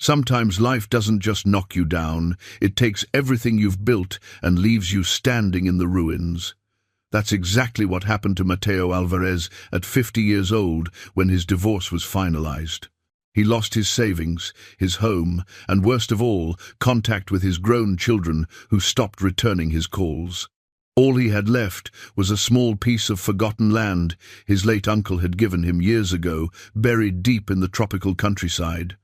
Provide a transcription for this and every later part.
Sometimes life doesn't just knock you down, it takes everything you've built and leaves you standing in the ruins. That's exactly what happened to Mateo Alvarez at 50 years old when his divorce was finalized. He lost his savings, his home, and worst of all, contact with his grown children who stopped returning his calls. All he had left was a small piece of forgotten land his late uncle had given him years ago, buried deep in the tropical countryside.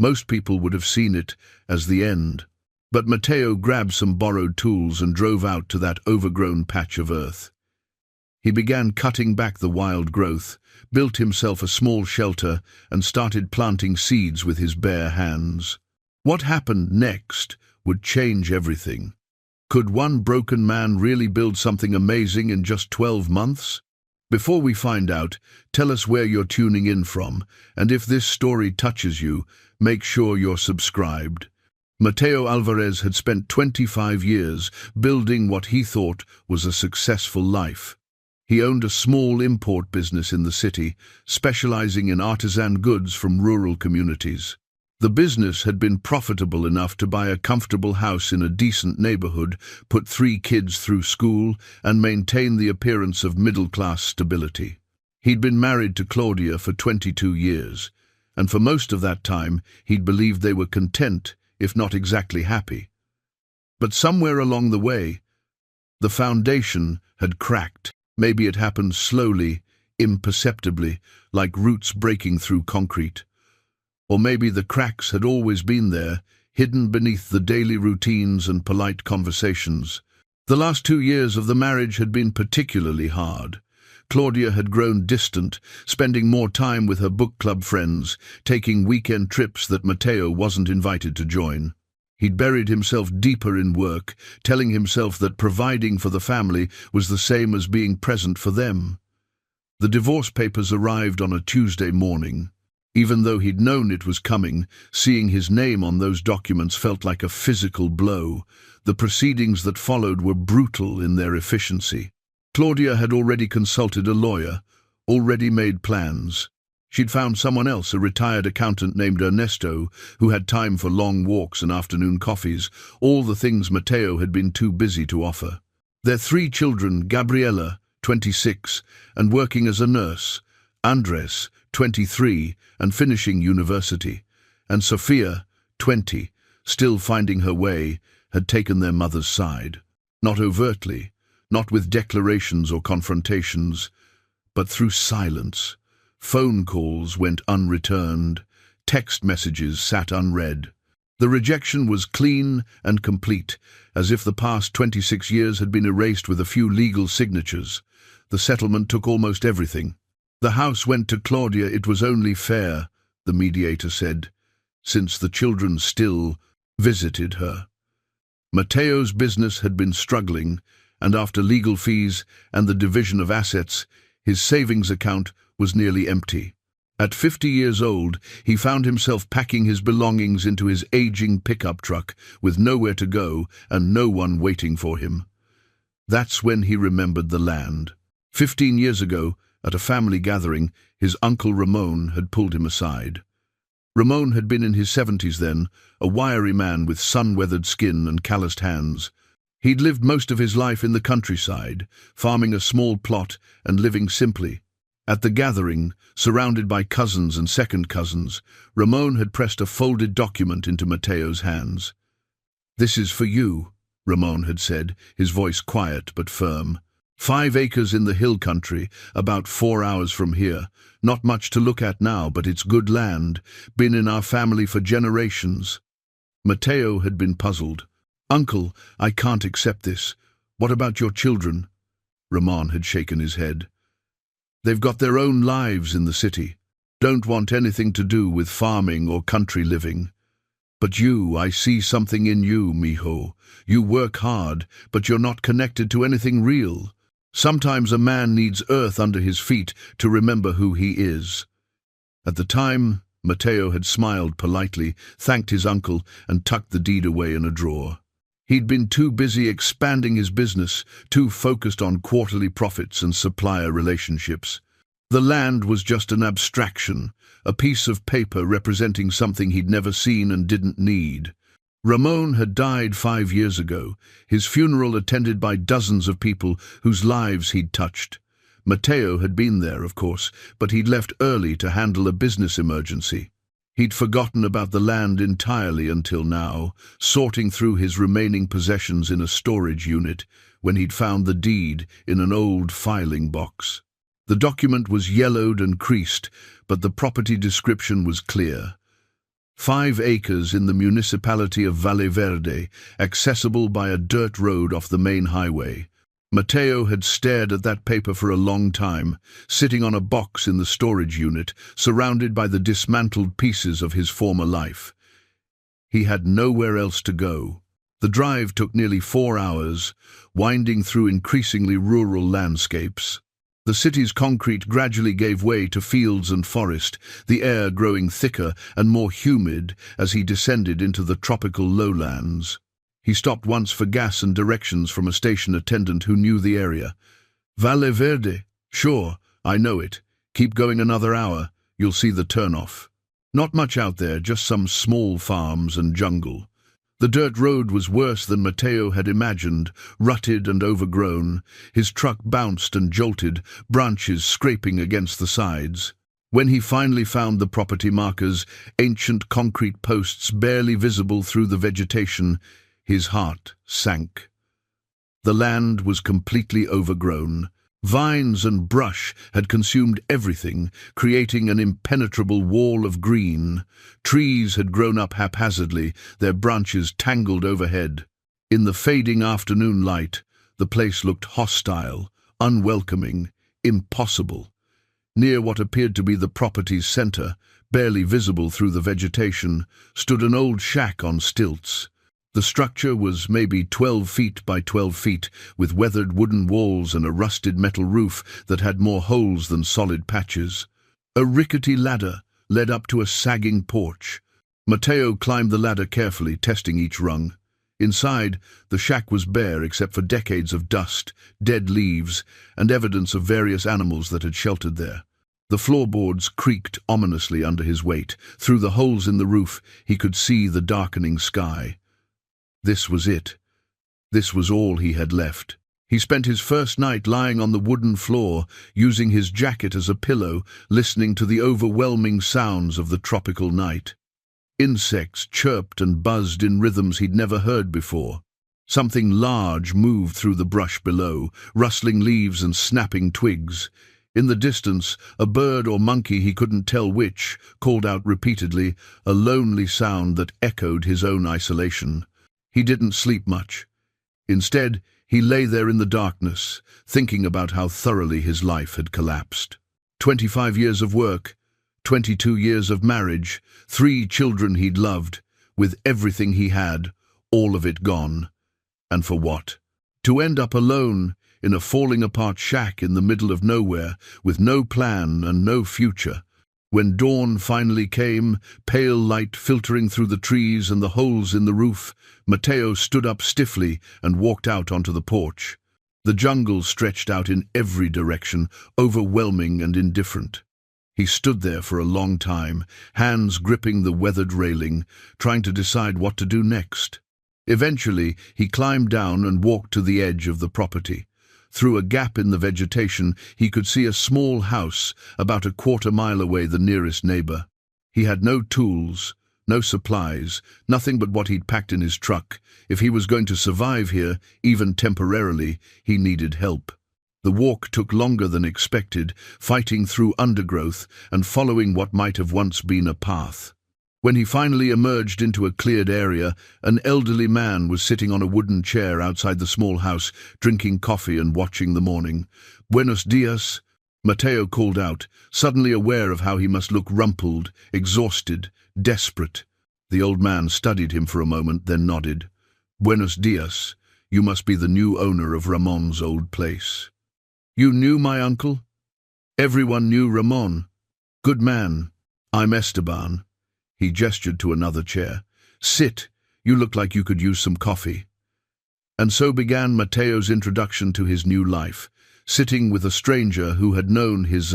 Most people would have seen it as the end, but Mateo grabbed some borrowed tools and drove out to that overgrown patch of earth. He began cutting back the wild growth, built himself a small shelter, and started planting seeds with his bare hands. What happened next would change everything. Could one broken man really build something amazing in just 12 months? Before we find out, tell us where you're tuning in from, and if this story touches you, make sure you're subscribed. Mateo Alvarez had spent 25 years building what he thought was a successful life. He owned a small import business in the city, specializing in artisan goods from rural communities. The business had been profitable enough to buy a comfortable house in a decent neighborhood, put 3 kids through school, and maintain the appearance of middle-class stability. He'd been married to Claudia for 22 years, and for most of that time he'd believed they were content, if not exactly happy. But somewhere along the way, the foundation had cracked. Maybe it happened slowly, imperceptibly, like roots breaking through concrete. Or maybe the cracks had always been there, hidden beneath the daily routines and polite conversations. The last 2 years of the marriage had been particularly hard. Claudia had grown distant, spending more time with her book club friends, taking weekend trips that Mateo wasn't invited to join. He'd buried himself deeper in work, telling himself that providing for the family was the same as being present for them. The divorce papers arrived on a Tuesday morning. Even though he'd known it was coming, seeing his name on those documents felt like a physical blow. The proceedings that followed were brutal in their efficiency. Claudia had already consulted a lawyer, already made plans. She'd found someone else, a retired accountant named Ernesto, who had time for long walks and afternoon coffees, all the things Mateo had been too busy to offer. Their 3 children, Gabriela, 26, and working as a nurse, Andres, 23, and finishing university, and Sofia, 20, still finding her way, had taken their mother's side. Not overtly, not with declarations or confrontations, but through silence. Phone calls went unreturned, text messages sat unread. The rejection was clean and complete, as if the past 26 years had been erased with a few legal signatures. The settlement took almost everything. The house went to Claudia. It was only fair, the mediator said, since the children still visited her. Mateo's business had been struggling, and after legal fees and the division of assets, his savings account was nearly empty. At 50 years old, he found himself packing his belongings into his aging pickup truck with nowhere to go and no one waiting for him. That's when he remembered the land. 15 years ago, at a family gathering, his uncle Ramon had pulled him aside. Ramon had been in his 70s then, a wiry man with sun-weathered skin and calloused hands. He'd lived most of his life in the countryside, farming a small plot and living simply. At the gathering, surrounded by cousins and second cousins, Ramon had pressed a folded document into Mateo's hands. "This is for you," Ramon had said, his voice quiet but firm. 5 acres in the hill country, about 4 hours from here. Not much to look at now, but it's good land, been in our family for generations. Mateo had been puzzled. "Uncle, I can't accept this. What about your children?" Ramon had shaken his head. "They've got their own lives in the city. Don't want anything to do with farming or country living. But you, I see something in you, mijo. You work hard, but you're not connected to anything real. Sometimes a man needs earth under his feet to remember who he is." At the time, Mateo had smiled politely, thanked his uncle, and tucked the deed away in a drawer. He'd been too busy expanding his business, too focused on quarterly profits and supplier relationships. The land was just an abstraction, a piece of paper representing something he'd never seen and didn't need. Ramon had died 5 years ago, his funeral attended by dozens of people whose lives he'd touched. Mateo had been there, of course, but he'd left early to handle a business emergency. He'd forgotten about the land entirely until now, sorting through his remaining possessions in a storage unit, when he'd found the deed in an old filing box. The document was yellowed and creased, but the property description was clear. 5 acres in the municipality of Valverde, accessible by a dirt road off the main highway. Mateo had stared at that paper for a long time, sitting on a box in the storage unit, surrounded by the dismantled pieces of his former life. He had nowhere else to go. The drive took nearly 4 hours, winding through increasingly rural landscapes. The city's concrete gradually gave way to fields and forest, the air growing thicker and more humid as he descended into the tropical lowlands. He stopped once for gas and directions from a station attendant who knew the area. "Valverde? Sure, I know it. Keep going another hour, you'll see the turnoff." Not much out there, just some small farms and jungle. The dirt road was worse than Mateo had imagined, rutted and overgrown. His truck bounced and jolted, branches scraping against the sides. When he finally found the property markers, ancient concrete posts barely visible through the vegetation, his heart sank. The land was completely overgrown. Vines and brush had consumed everything, creating an impenetrable wall of green. Trees had grown up haphazardly, their branches tangled overhead. In the fading afternoon light, the place looked hostile, unwelcoming, impossible. Near what appeared to be the property's center, barely visible through the vegetation, stood an old shack on stilts. The structure was maybe 12 feet by 12 feet, with weathered wooden walls and a rusted metal roof that had more holes than solid patches. A rickety ladder led up to a sagging porch. Mateo climbed the ladder carefully, testing each rung. Inside, the shack was bare except for decades of dust, dead leaves, and evidence of various animals that had sheltered there. The floorboards creaked ominously under his weight. Through the holes in the roof, he could see the darkening sky. This was it. This was all he had left. He spent his first night lying on the wooden floor, using his jacket as a pillow, listening to the overwhelming sounds of the tropical night. Insects chirped and buzzed in rhythms he'd never heard before. Something large moved through the brush below, rustling leaves and snapping twigs. In the distance, a bird or monkey, he couldn't tell which, called out repeatedly, a lonely sound that echoed his own isolation. He didn't sleep much. Instead, he lay there in the darkness, thinking about how thoroughly his life had collapsed. 25 years of work, 22 years of marriage, 3 children he'd loved, with everything he had, all of it gone. And for what? To end up alone, in a falling-apart shack in the middle of nowhere, with no plan and no future. When dawn finally came, pale light filtering through the trees and the holes in the roof, Mateo stood up stiffly and walked out onto the porch. The jungle stretched out in every direction, overwhelming and indifferent. He stood there for a long time, hands gripping the weathered railing, trying to decide what to do next. Eventually, he climbed down and walked to the edge of the property. Through a gap in the vegetation, he could see a small house, about a quarter-mile away, the nearest neighbor. He had no tools, no supplies, nothing but what he'd packed in his truck. If he was going to survive here, even temporarily, he needed help. The walk took longer than expected, fighting through undergrowth and following what might have once been a path. When he finally emerged into a cleared area, an elderly man was sitting on a wooden chair outside the small house, drinking coffee and watching the morning. "Buenos dias," Mateo called out, suddenly aware of how he must look rumpled, exhausted, desperate. The old man studied him for a moment, then nodded. "Buenos dias. You must be the new owner of Ramon's old place." "You knew my uncle?" "Everyone knew Ramon. Good man. I'm Esteban." He gestured to another chair. "Sit. You look like you could use some coffee." And so began Mateo's introduction to his new life, sitting with a stranger who had known his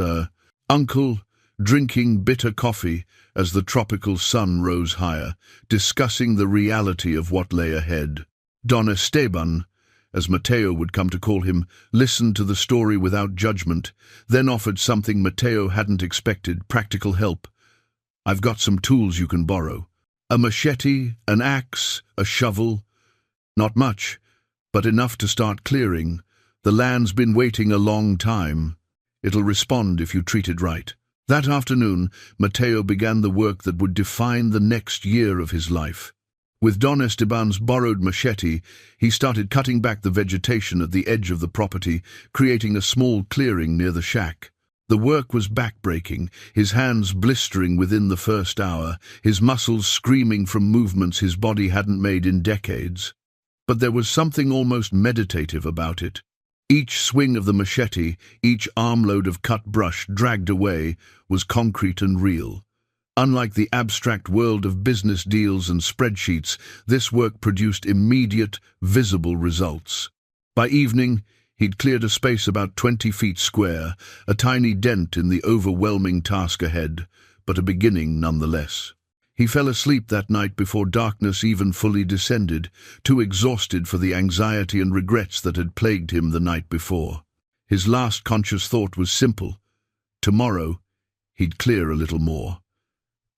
Uncle, drinking bitter coffee as the tropical sun rose higher, discussing the reality of what lay ahead. Don Esteban, as Mateo would come to call him, listened to the story without judgment, then offered something Mateo hadn't expected: practical help. "I've got some tools you can borrow. A machete, an axe, a shovel. Not much, but enough to start clearing. The land's been waiting a long time. It'll respond if you treat it right." That afternoon, Mateo began the work that would define the next year of his life. With Don Esteban's borrowed machete, he started cutting back the vegetation at the edge of the property, creating a small clearing near the shack. The work was backbreaking, his hands blistering within the first hour, his muscles screaming from movements his body hadn't made in decades. But there was something almost meditative about it. Each swing of the machete, each armload of cut brush dragged away, was concrete and real. Unlike the abstract world of business deals and spreadsheets, this work produced immediate, visible results. By evening, he'd cleared a space about 20 feet square, a tiny dent in the overwhelming task ahead, but a beginning nonetheless. He fell asleep that night before darkness even fully descended, too exhausted for the anxiety and regrets that had plagued him the night before. His last conscious thought was simple: tomorrow, he'd clear a little more.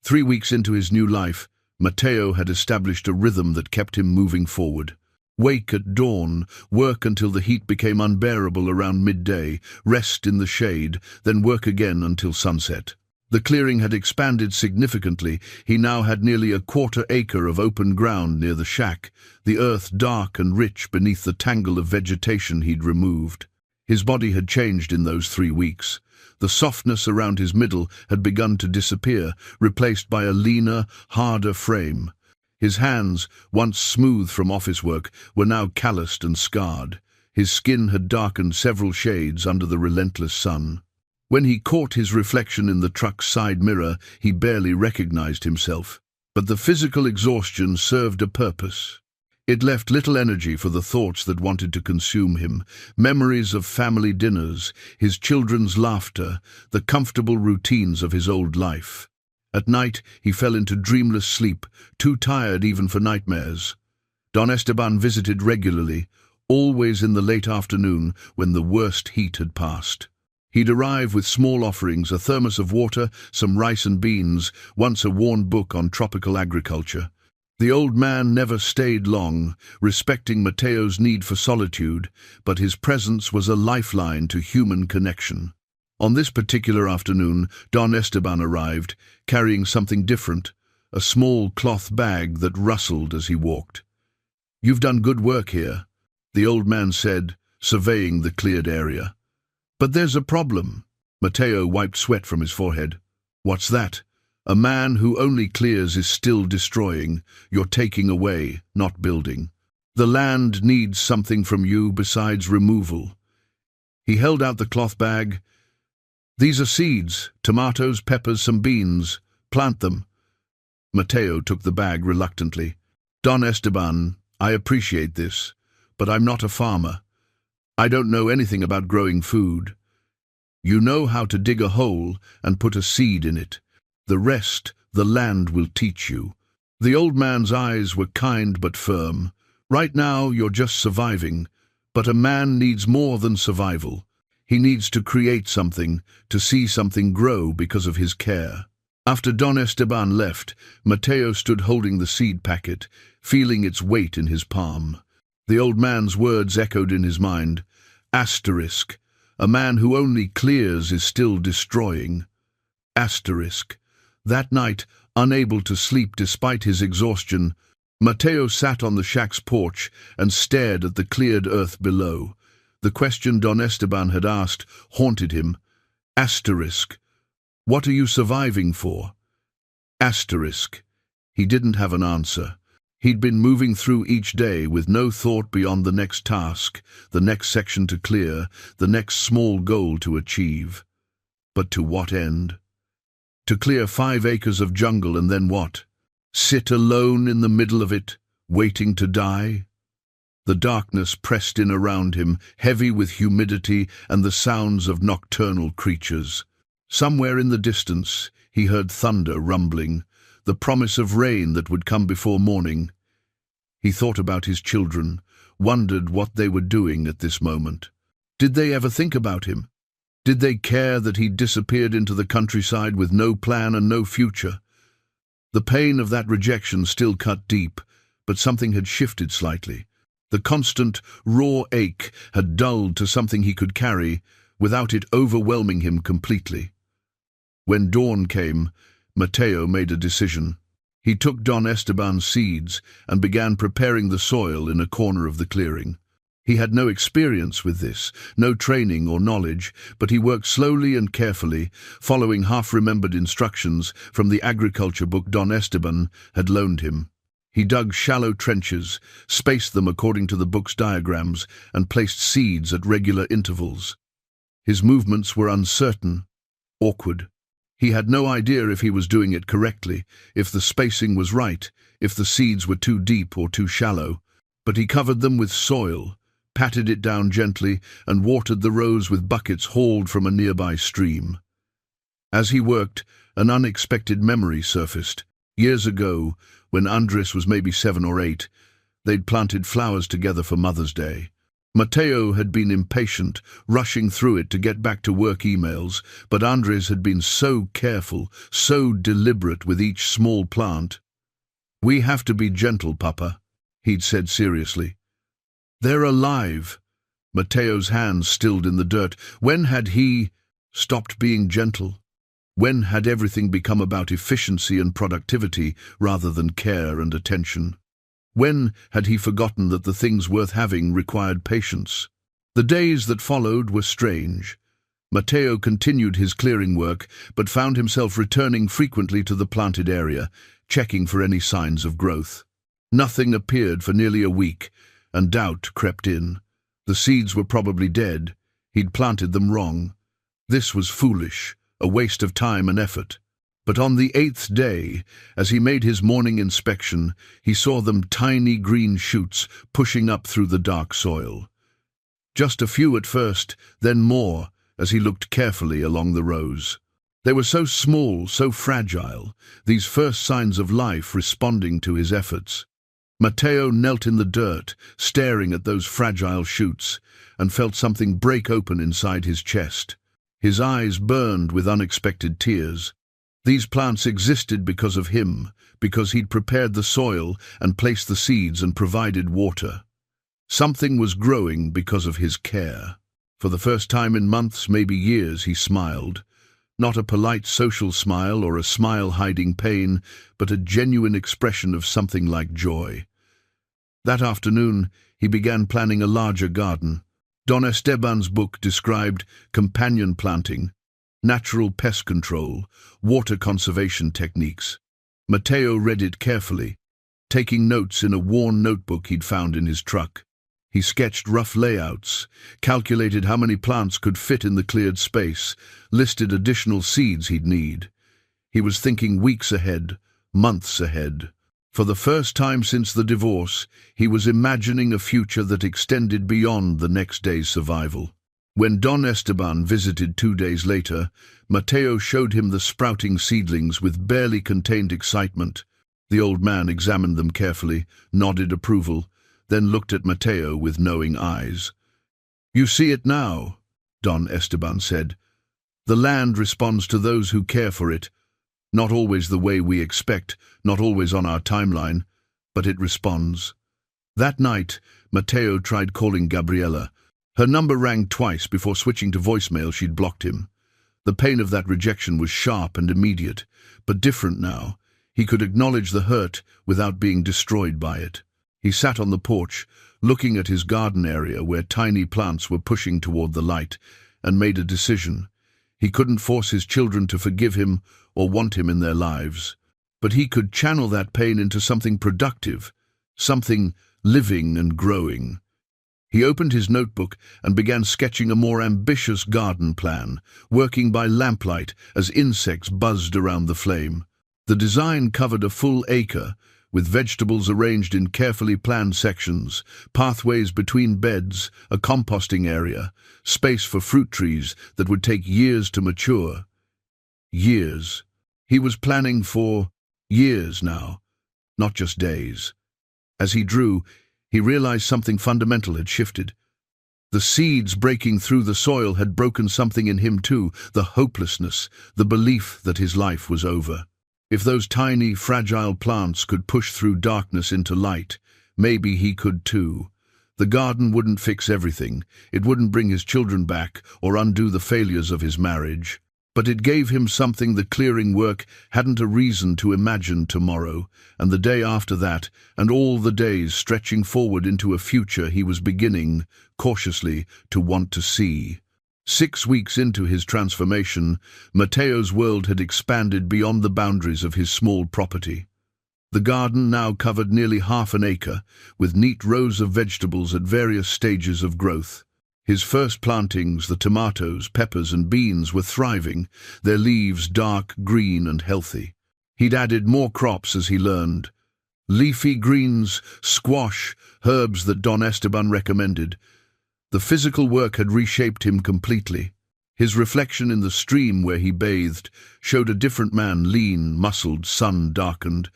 3 weeks into his new life, Mateo had established a rhythm that kept him moving forward. Wake at dawn, work until the heat became unbearable around midday, rest in the shade, then work again until sunset. The clearing had expanded significantly. He now had nearly a quarter-acre of open ground near the shack, the earth dark and rich beneath the tangle of vegetation he'd removed. His body had changed in those 3 weeks. The softness around his middle had begun to disappear, replaced by a leaner, harder frame. His hands, once smooth from office work, were now calloused and scarred. His skin had darkened several shades under the relentless sun. When he caught his reflection in the truck's side mirror, he barely recognized himself. But the physical exhaustion served a purpose. It left little energy for the thoughts that wanted to consume him: memories of family dinners, his children's laughter, the comfortable routines of his old life. At night, he fell into dreamless sleep, too tired even for nightmares. Don Esteban visited regularly, always in the late afternoon when the worst heat had passed. He'd arrive with small offerings: a thermos of water, some rice and beans, once a worn book on tropical agriculture. The old man never stayed long, respecting Mateo's need for solitude, but his presence was a lifeline to human connection. On this particular afternoon, Don Esteban arrived, carrying something different, a small cloth bag that rustled as he walked. "You've done good work here," the old man said, surveying the cleared area. "But there's a problem." Mateo wiped sweat from his forehead. "What's that?" "A man who only clears is still destroying. You're taking away, not building. The land needs something from you besides removal." He held out the cloth bag. "These are seeds: tomatoes, peppers, some beans. Plant them." Mateo took the bag reluctantly. "Don Esteban, I appreciate this, but I'm not a farmer. I don't know anything about growing food. You know how to dig a hole and put a seed in it. The rest, the land will teach you." The old man's eyes were kind but firm. "Right now, you're just surviving, but a man needs more than survival. He needs to create something, to see something grow because of his care." After Don Esteban left, Mateo stood holding the seed packet, feeling its weight in his palm. The old man's words echoed in his mind. Asterisk. A man who only clears is still destroying. Asterisk. That night, unable to sleep despite his exhaustion, Mateo sat on the shack's porch and stared at the cleared earth below. The question Don Esteban had asked haunted him. Asterisk. What are you surviving for? Asterisk. He didn't have an answer. He'd been moving through each day with no thought beyond the next task, the next section to clear, the next small goal to achieve. But to what end? To clear 5 acres of jungle, and then what? Sit alone in the middle of it, waiting to die? The darkness pressed in around him, heavy with humidity and the sounds of nocturnal creatures. Somewhere in the distance, he heard thunder rumbling, the promise of rain that would come before morning. He thought about his children, wondered what they were doing at this moment. Did they ever think about him? Did they care that he'd disappeared into the countryside with no plan and no future? The pain of that rejection still cut deep, but something had shifted slightly. The constant, raw ache had dulled to something he could carry, without it overwhelming him completely. When dawn came, Mateo made a decision. He took Don Esteban's seeds and began preparing the soil in a corner of the clearing. He had no experience with this, no training or knowledge, but he worked slowly and carefully, following half-remembered instructions from the agriculture book Don Esteban had loaned him. He dug shallow trenches, spaced them according to the book's diagrams, and placed seeds at regular intervals. His movements were uncertain, awkward. He had no idea if he was doing it correctly, if the spacing was right, if the seeds were too deep or too shallow. But he covered them with soil, patted it down gently, and watered the rows with buckets hauled from a nearby stream. As he worked, an unexpected memory surfaced. Years ago, when Andres was maybe 7 or 8, they'd planted flowers together for Mother's Day. Mateo had been impatient, rushing through it to get back to work emails, but Andres had been so careful, so deliberate with each small plant. "We have to be gentle, Papa," he'd said seriously. "They're alive." Mateo's hands stilled in the dirt. When had he stopped being gentle? When had everything become about efficiency and productivity rather than care and attention? When had he forgotten that the things worth having required patience? The days that followed were strange. Mateo continued his clearing work, but found himself returning frequently to the planted area, checking for any signs of growth. Nothing appeared for nearly a week, and doubt crept in. The seeds were probably dead. He'd planted them wrong. This was foolish, a waste of time and effort. But on the 8th day, as he made his morning inspection, he saw them tiny green shoots pushing up through the dark soil. Just a few at first, then more, as he looked carefully along the rows. They were so small, so fragile, these first signs of life responding to his efforts. Mateo knelt in the dirt, staring at those fragile shoots, and felt something break open inside his chest. His eyes burned with unexpected tears. These plants existed because of him, because he'd prepared the soil and placed the seeds and provided water. Something was growing because of his care. For the first time in months, maybe years, he smiled. Not a polite social smile or a smile hiding pain, but a genuine expression of something like joy. That afternoon, he began planning a larger garden. Don Esteban's book described companion planting, natural pest control, water conservation techniques. Mateo read it carefully, taking notes in a worn notebook he'd found in his truck. He sketched rough layouts, calculated how many plants could fit in the cleared space, listed additional seeds he'd need. He was thinking weeks ahead, months ahead. For the first time since the divorce, he was imagining a future that extended beyond the next day's survival. When Don Esteban visited 2 days later, Mateo showed him the sprouting seedlings with barely contained excitement. The old man examined them carefully, nodded approval, then looked at Mateo with knowing eyes. "You see it now," Don Esteban said. "The land responds to those who care for it. Not always the way we expect, not always on our timeline, but it responds." That night, Mateo tried calling Gabriela. Her number rang twice before switching to voicemail. She'd blocked him. The pain of that rejection was sharp and immediate, but different now. He could acknowledge the hurt without being destroyed by it. He sat on the porch, looking at his garden area where tiny plants were pushing toward the light, and made a decision. He couldn't force his children to forgive him or want him in their lives, but he could channel that pain into something productive, something living and growing. He opened his notebook and began sketching a more ambitious garden plan, working by lamplight as insects buzzed around the flame. The design covered a full acre, with vegetables arranged in carefully planned sections, pathways between beds, a composting area, space for fruit trees that would take years to mature. Years. He was planning for years now, not just days. As he drew, he realized something fundamental had shifted. The seeds breaking through the soil had broken something in him too, the hopelessness, the belief that his life was over. If those tiny, fragile plants could push through darkness into light, maybe he could too. The garden wouldn't fix everything. It wouldn't bring his children back or undo the failures of his marriage. But it gave him something the clearing work hadn't a reason to imagine tomorrow, and the day after that, and all the days stretching forward into a future he was beginning, cautiously, to want to see. 6 weeks into his transformation, Matteo's world had expanded beyond the boundaries of his small property. The garden now covered nearly half an acre, with neat rows of vegetables at various stages of growth. His first plantings, the tomatoes, peppers and beans, were thriving, their leaves dark green and healthy. He'd added more crops as he learned. Leafy greens, squash, herbs that Don Esteban recommended. The physical work had reshaped him completely. His reflection in the stream where he bathed showed a different man, lean, muscled, sun-darkened.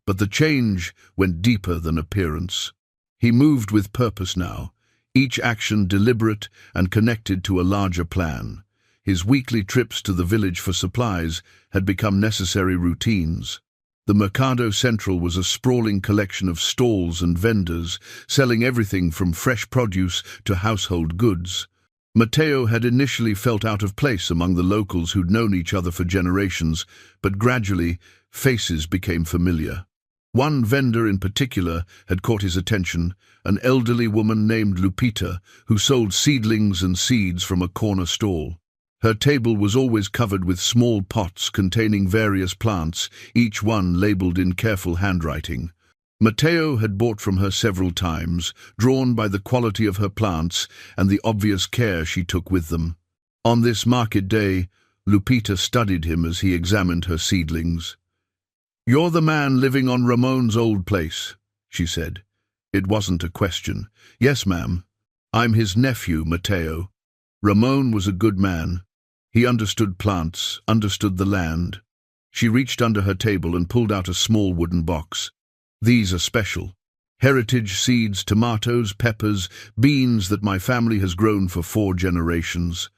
But the change went deeper than appearance. He moved with purpose now, each action deliberate and connected to a larger plan. His weekly trips to the village for supplies had become necessary routines. The Mercado Central was a sprawling collection of stalls and vendors, selling everything from fresh produce to household goods. Matteo had initially felt out of place among the locals who'd known each other for generations, but gradually, faces became familiar. One vendor in particular had caught his attention, an elderly woman named Lupita, who sold seedlings and seeds from a corner stall. Her table was always covered with small pots containing various plants, each one labeled in careful handwriting. Matteo had bought from her several times, drawn by the quality of her plants and the obvious care she took with them. On this market day, Lupita studied him as he examined her seedlings. "You're the man living on Ramon's old place," she said. It wasn't a question. "Yes, ma'am. I'm his nephew, Matteo. Ramon was a good man. He understood plants, understood the land." She reached under her table and pulled out a small wooden box. "These are special. Heritage seeds, tomatoes, peppers, beans that my family has grown for 4 generations.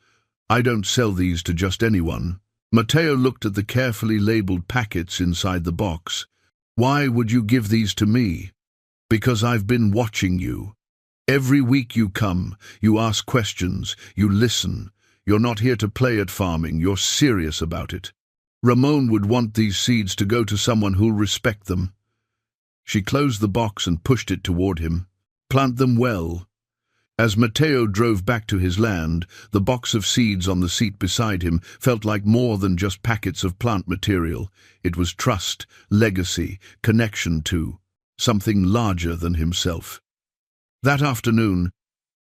I don't sell these to just anyone." Matteo looked at the carefully labeled packets inside the box. "Why would you give these to me?" "Because I've been watching you. Every week you come, you ask questions, you listen. You're not here to play at farming, you're serious about it. Ramon would want these seeds to go to someone who'll respect them." She closed the box and pushed it toward him. "Plant them well." As Matteo drove back to his land, the box of seeds on the seat beside him felt like more than just packets of plant material. It was trust, legacy, connection to something larger than himself. That afternoon,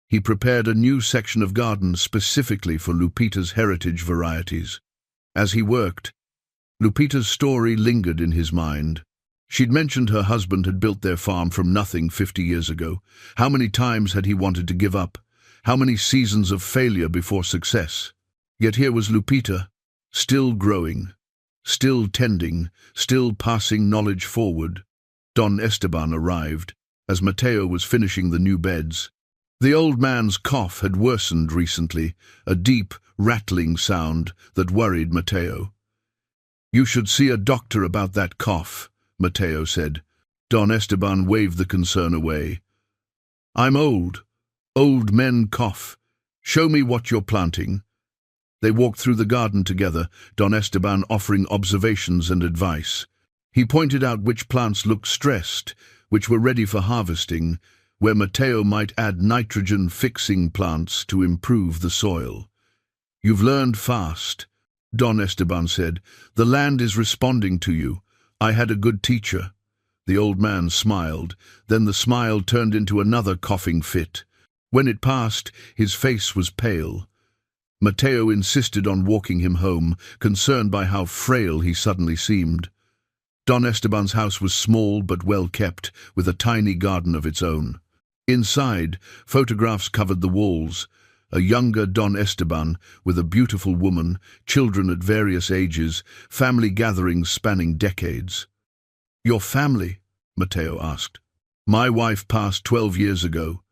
he prepared a new section of garden specifically for Lupita's heritage varieties. As he worked, Lupita's story lingered in his mind. She'd mentioned her husband had built their farm from nothing 50 years ago. How many times had he wanted to give up? How many seasons of failure before success? Yet here was Lupita, still growing, still tending, still passing knowledge forward. Don Esteban arrived, as Matteo was finishing the new beds. The old man's cough had worsened recently, a deep, rattling sound that worried Matteo. "You should see a doctor about that cough," Matteo said. Don Esteban waved the concern away. "I'm old. Old men cough. Show me what you're planting." They walked through the garden together, Don Esteban offering observations and advice. He pointed out which plants looked stressed, which were ready for harvesting, where Matteo might add nitrogen-fixing plants to improve the soil. "You've learned fast," Don Esteban said. "The land is responding to you. I had a good teacher." The old man smiled, then the smile turned into another coughing fit. When it passed, his face was pale. Matteo insisted on walking him home, concerned by how frail he suddenly seemed. Don Esteban's house was small but well kept, with a tiny garden of its own. Inside, photographs covered the walls, a younger Don Esteban with a beautiful woman, children at various ages, family gatherings spanning decades. "Your family?" Mateo asked. "My wife passed 12 years ago.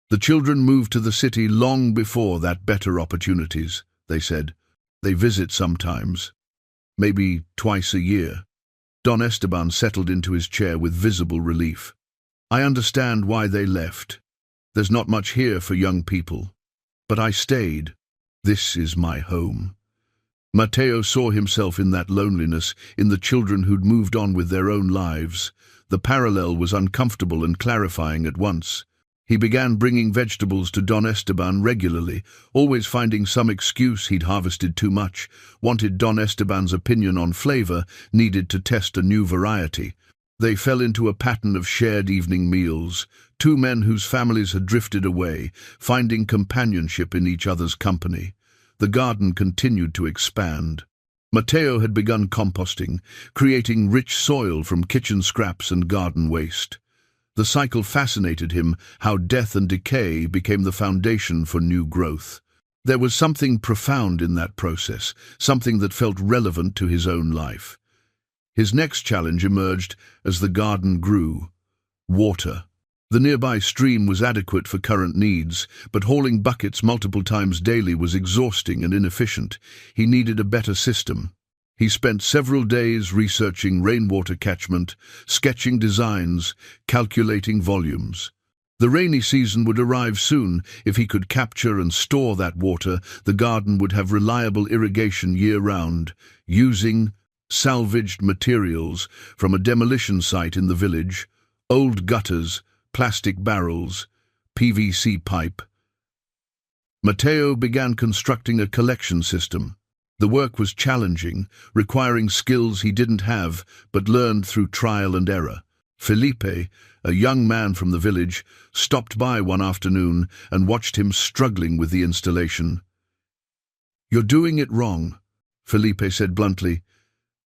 The children moved to the city long before that better opportunities," they said. "They visit sometimes, maybe twice a year." Don Esteban settled into his chair with visible relief. "I understand why they left. There's not much here for young people. But I stayed. This is my home." Mateo saw himself in that loneliness, in the children who'd moved on with their own lives. The parallel was uncomfortable and clarifying at once. He began bringing vegetables to Don Esteban regularly, always finding some excuse he'd harvested too much, wanted Don Esteban's opinion on flavor, needed to test a new variety. They fell into a pattern of shared evening meals, two men whose families had drifted away, finding companionship in each other's company. The garden continued to expand. Mateo had begun composting, creating rich soil from kitchen scraps and garden waste. The cycle fascinated him, how death and decay became the foundation for new growth. There was something profound in that process, something that felt relevant to his own life. His next challenge emerged as the garden grew: water. The nearby stream was adequate for current needs, but hauling buckets multiple times daily was exhausting and inefficient. He needed a better system. He spent several days researching rainwater catchment, sketching designs, calculating volumes. The rainy season would arrive soon. If he could capture and store that water, the garden would have reliable irrigation year-round, using salvaged materials from a demolition site in the village, old gutters, plastic barrels, PVC pipe. Mateo began constructing a collection system. The work was challenging, requiring skills he didn't have, but learned through trial and error. Felipe, a young man from the village, stopped by one afternoon and watched him struggling with the installation. "You're doing it wrong," Felipe said bluntly.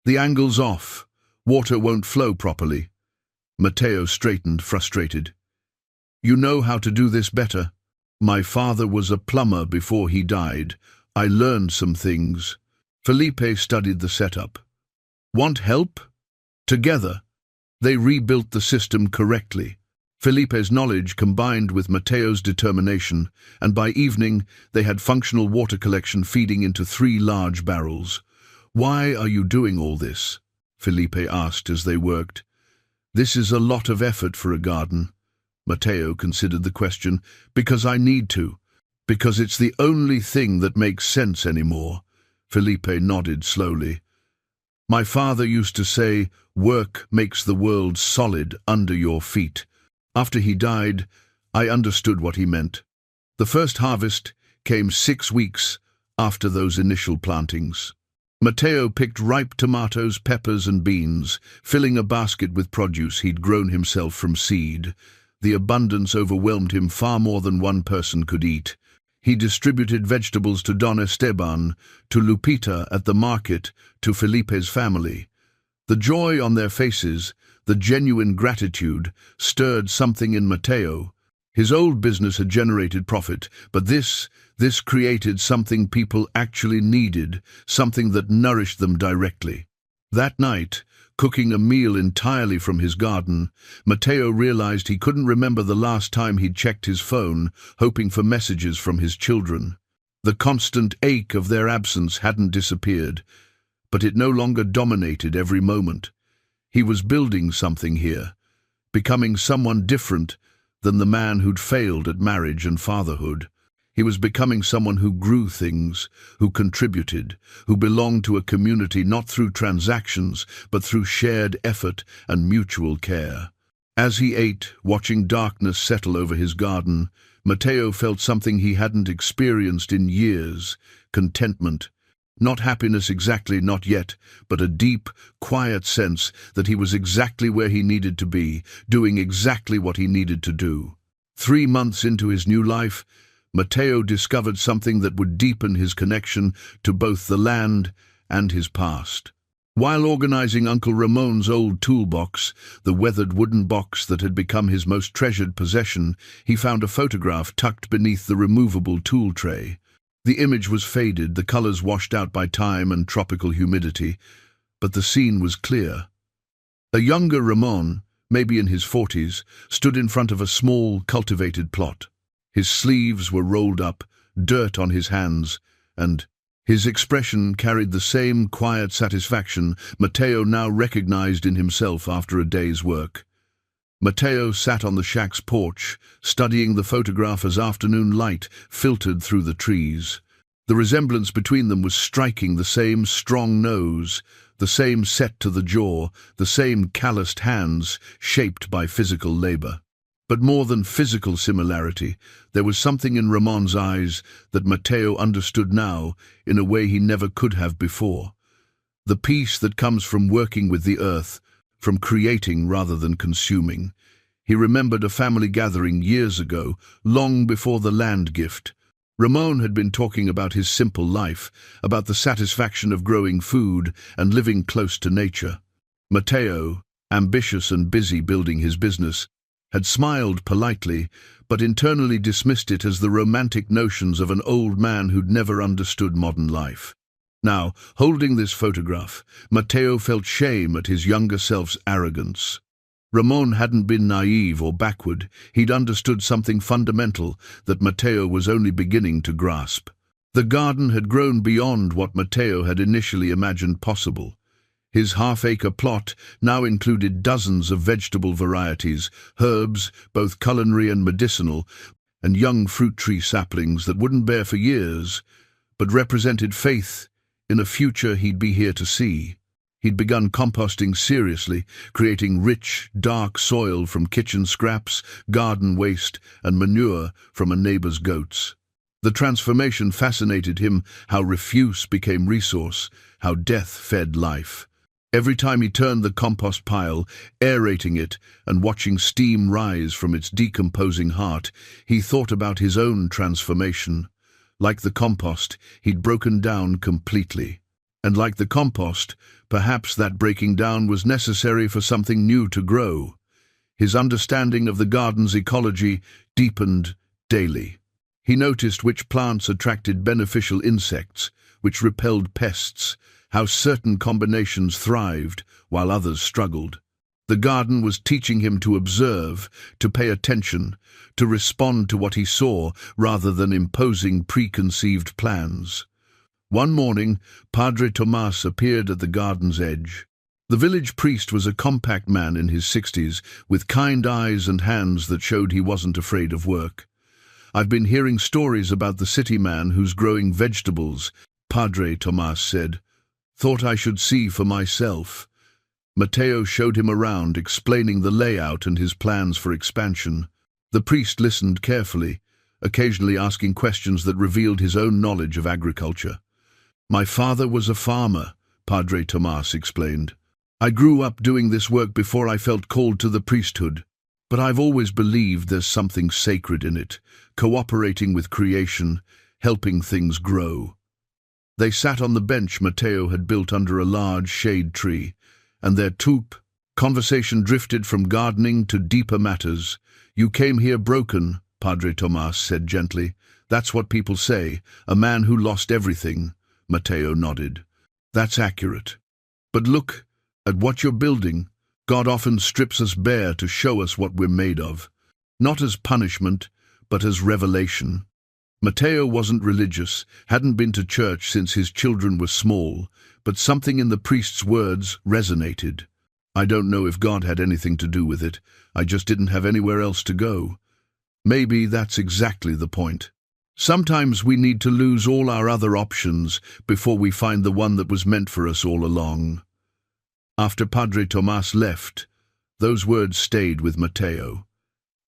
"The angle's off. Water won't flow properly." Mateo straightened, frustrated. "You know how to do this better. My father was a plumber before he died. I learned some things." Felipe studied the setup. "Want help?" Together, they rebuilt the system correctly. Felipe's knowledge combined with Mateo's determination, and by evening they had functional water collection feeding into 3 large barrels. "Why are you doing all this?" Felipe asked as they worked. "This is a lot of effort for a garden." Mateo considered the question. "Because I need to. Because it's the only thing that makes sense anymore." Felipe nodded slowly. "My father used to say, work makes the world solid under your feet." After he died, I understood what he meant. The first harvest came 6 weeks after those initial plantings. Mateo picked ripe tomatoes, peppers and beans, filling a basket with produce he'd grown himself from seed. The abundance overwhelmed him far more than one person could eat. He distributed vegetables to Don Esteban, to Lupita at the market, to Felipe's family. The joy on their faces, the genuine gratitude, stirred something in Mateo. His old business had generated profit, but this created something people actually needed, something that nourished them directly. That night, cooking a meal entirely from his garden, Mateo realized he couldn't remember the last time he'd checked his phone, hoping for messages from his children. The constant ache of their absence hadn't disappeared, but it no longer dominated every moment. He was building something here, becoming someone different than the man who'd failed at marriage and fatherhood. He was becoming someone who grew things, who contributed, who belonged to a community not through transactions, but through shared effort and mutual care. As he ate, watching darkness settle over his garden, Mateo felt something he hadn't experienced in years: contentment. Not happiness exactly, not yet, but a deep, quiet sense that he was exactly where he needed to be, doing exactly what he needed to do. 3 months into his new life, Mateo discovered something that would deepen his connection to both the land and his past. While organizing Uncle Ramon's old toolbox, the weathered wooden box that had become his most treasured possession, he found a photograph tucked beneath the removable tool tray. The image was faded, the colors washed out by time and tropical humidity, but the scene was clear. A younger Ramon, maybe in his 40s, stood in front of a small, cultivated plot. His sleeves were rolled up, dirt on his hands, and his expression carried the same quiet satisfaction Mateo now recognized in himself after a day's work. Mateo sat on the shack's porch, studying the photograph as afternoon light filtered through the trees. The resemblance between them was striking: the same strong nose, the same set to the jaw, the same calloused hands shaped by physical labor. But more than physical similarity, there was something in Ramon's eyes that Mateo understood now in a way he never could have before. The peace that comes from working with the earth, from creating rather than consuming. He remembered a family gathering years ago, long before the land gift. Ramon had been talking about his simple life, about the satisfaction of growing food and living close to nature. Mateo, ambitious and busy building his business, had smiled politely, but internally dismissed it as the romantic notions of an old man who'd never understood modern life. Now, holding this photograph, Mateo felt shame at his younger self's arrogance. Ramon hadn't been naive or backward. He'd understood something fundamental that Mateo was only beginning to grasp. The garden had grown beyond what Mateo had initially imagined possible. His half-acre plot now included dozens of vegetable varieties, herbs, both culinary and medicinal, and young fruit tree saplings that wouldn't bear for years, but represented faith in a future he'd be here to see. He'd begun composting seriously, creating rich, dark soil from kitchen scraps, garden waste, and manure from a neighbor's goats. The transformation fascinated him: how refuse became resource, how death fed life. Every time he turned the compost pile, aerating it and watching steam rise from its decomposing heart, he thought about his own transformation. Like the compost, he'd broken down completely. And like the compost, perhaps that breaking down was necessary for something new to grow. His understanding of the garden's ecology deepened daily. He noticed which plants attracted beneficial insects, which repelled pests, how certain combinations thrived while others struggled. The garden was teaching him to observe, to pay attention, to respond to what he saw rather than imposing preconceived plans. One morning, Padre Tomas appeared at the garden's edge. The village priest was a compact man in his 60s, with kind eyes and hands that showed he wasn't afraid of work. "I've been hearing stories about the city man who's growing vegetables," Padre Tomas said. "Thought I should see for myself." Mateo showed him around, explaining the layout and his plans for expansion. The priest listened carefully, occasionally asking questions that revealed his own knowledge of agriculture. "My father was a farmer," Padre Tomas explained. "I grew up doing this work before I felt called to the priesthood. But I've always believed there's something sacred in it, cooperating with creation, helping things grow." They sat on the bench Mateo had built under a large shade tree, and their conversation drifted from gardening to deeper matters. "You came here broken," Padre Tomas said gently. "That's what people say, a man who lost everything." Mateo nodded. "That's accurate. But look at what you're building. God often strips us bare to show us what we're made of. Not as punishment, but as revelation." Mateo wasn't religious, hadn't been to church since his children were small, but something in the priest's words resonated. "I don't know if God had anything to do with it. I just didn't have anywhere else to go." Maybe that's exactly the point. Sometimes we need to lose all our other options before we find the one that was meant for us all along. After Padre Tomas left, those words stayed with Mateo.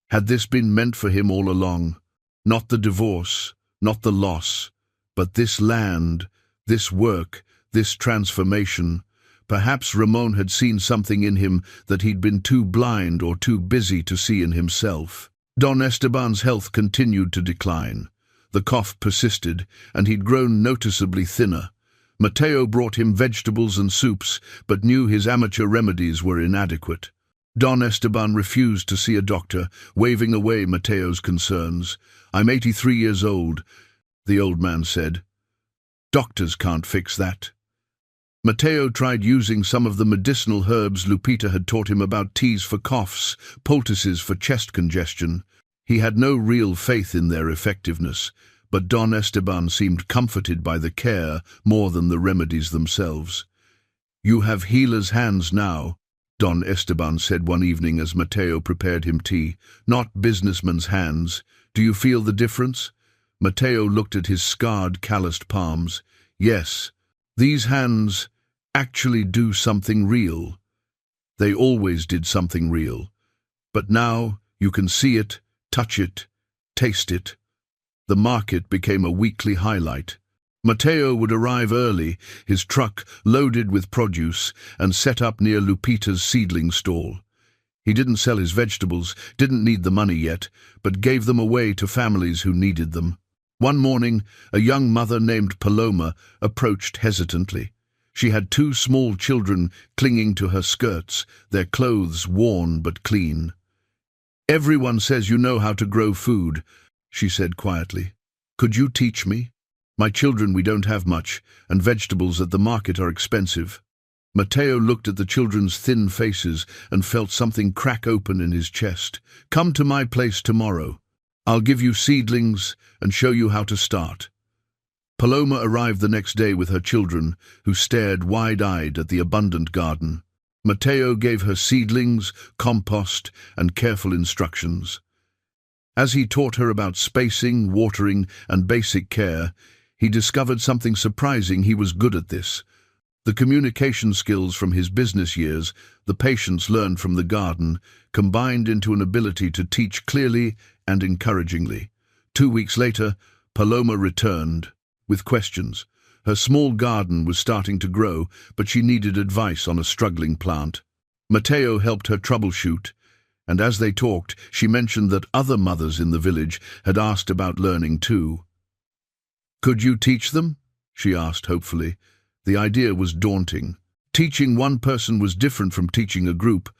Had this been meant for him all along? Not the divorce, not the loss, but this land, this work, this transformation. Perhaps Ramon had seen something in him that he'd been too blind or too busy to see in himself. Don Esteban's health continued to decline. The cough persisted, and he'd grown noticeably thinner. Mateo brought him vegetables and soups, but knew his amateur remedies were inadequate. Don Esteban refused to see a doctor, waving away Mateo's concerns. "I'm 83 years old," the old man said. "Doctors can't fix that." Mateo tried using some of the medicinal herbs Lupita had taught him about: teas for coughs, poultices for chest congestion. He had no real faith in their effectiveness, but Don Esteban seemed comforted by the care more than the remedies themselves. "You have healer's hands now," Don Esteban said one evening as Mateo prepared him tea. "Not businessman's hands. Do you feel the difference?" Mateo looked at his scarred, calloused palms. "Yes, these hands actually do something real. They always did something real. But now you can see it, touch it, taste it." The market became a weekly highlight. Mateo would arrive early, his truck loaded with produce, and set up near Lupita's seedling stall. He didn't sell his vegetables, didn't need the money yet, but gave them away to families who needed them. One morning, a young mother named Paloma approached hesitantly. She had 2 small children clinging to her skirts, their clothes worn but clean. "Everyone says you know how to grow food," she said quietly. "Could you teach me? My children, we don't have much, and vegetables at the market are expensive." Mateo looked at the children's thin faces and felt something crack open in his chest. "Come to my place tomorrow. I'll give you seedlings and show you how to start." Paloma arrived the next day with her children, who stared wide-eyed at the abundant garden. Mateo gave her seedlings, compost, and careful instructions. As he taught her about spacing, watering, and basic care, he discovered something surprising: he was good at this. The communication skills from his business years, the patience learned from the garden, combined into an ability to teach clearly and encouragingly. 2 weeks later, Paloma returned with questions. Her small garden was starting to grow, but she needed advice on a struggling plant. Mateo helped her troubleshoot, and as they talked, she mentioned that other mothers in the village had asked about learning too. "Could you teach them?" she asked hopefully. The idea was daunting. Teaching one person was different from teaching a group.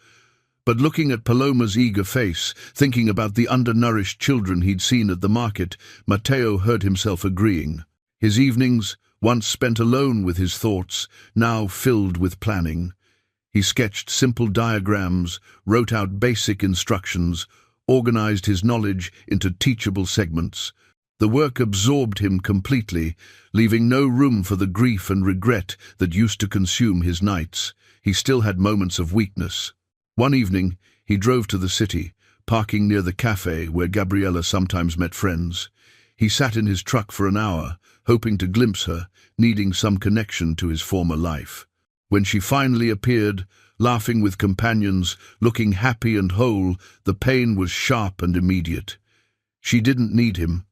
But looking at Paloma's eager face, thinking about the undernourished children he'd seen at the market, Mateo heard himself agreeing. His evenings, once spent alone with his thoughts, now filled with planning. He sketched simple diagrams, wrote out basic instructions, organized his knowledge into teachable segments. The work absorbed him completely, leaving no room for the grief and regret that used to consume his nights. He still had moments of weakness. One evening, he drove to the city, parking near the cafe where Gabriela sometimes met friends. He sat in his truck for an hour, hoping to glimpse her, needing some connection to his former life. When she finally appeared, laughing with companions, looking happy and whole, the pain was sharp and immediate. She didn't need him.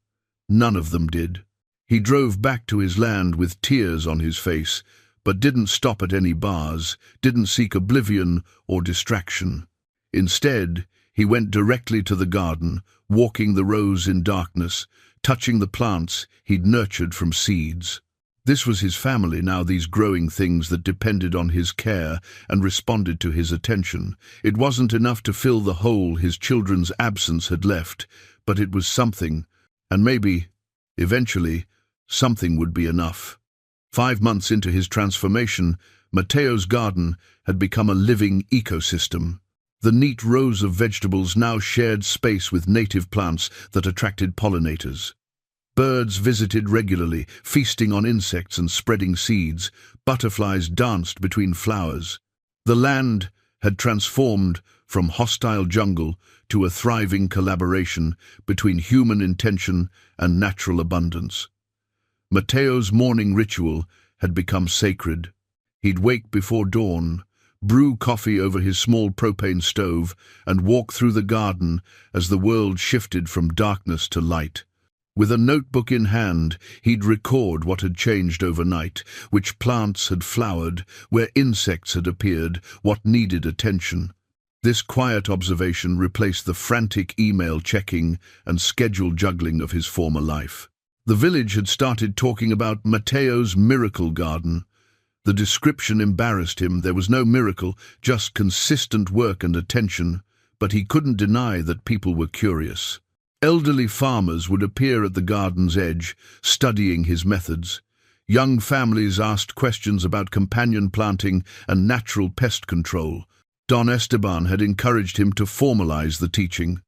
None of them did. He drove back to his land with tears on his face, but didn't stop at any bars, didn't seek oblivion or distraction. Instead, he went directly to the garden, walking the rows in darkness, touching the plants he'd nurtured from seeds. This was his family now, these growing things that depended on his care and responded to his attention. It wasn't enough to fill the hole his children's absence had left, but it was something, and maybe, eventually, something would be enough. 5 months into his transformation, Mateo's garden had become a living ecosystem. The neat rows of vegetables now shared space with native plants that attracted pollinators. Birds visited regularly, feasting on insects and spreading seeds. Butterflies danced between flowers. The land had transformed from hostile jungle to a thriving collaboration between human intention and natural abundance. Mateo's morning ritual had become sacred. He'd wake before dawn, brew coffee over his small propane stove, and walk through the garden as the world shifted from darkness to light. With a notebook in hand, he'd record what had changed overnight, which plants had flowered, where insects had appeared, what needed attention. This quiet observation replaced the frantic email checking and schedule juggling of his former life. The village had started talking about Matteo's miracle garden. The description embarrassed him. There was no miracle, just consistent work and attention, but he couldn't deny that people were curious. Elderly farmers would appear at the garden's edge, studying his methods. Young families asked questions about companion planting and natural pest control. Don Esteban had encouraged him to formalize the teaching.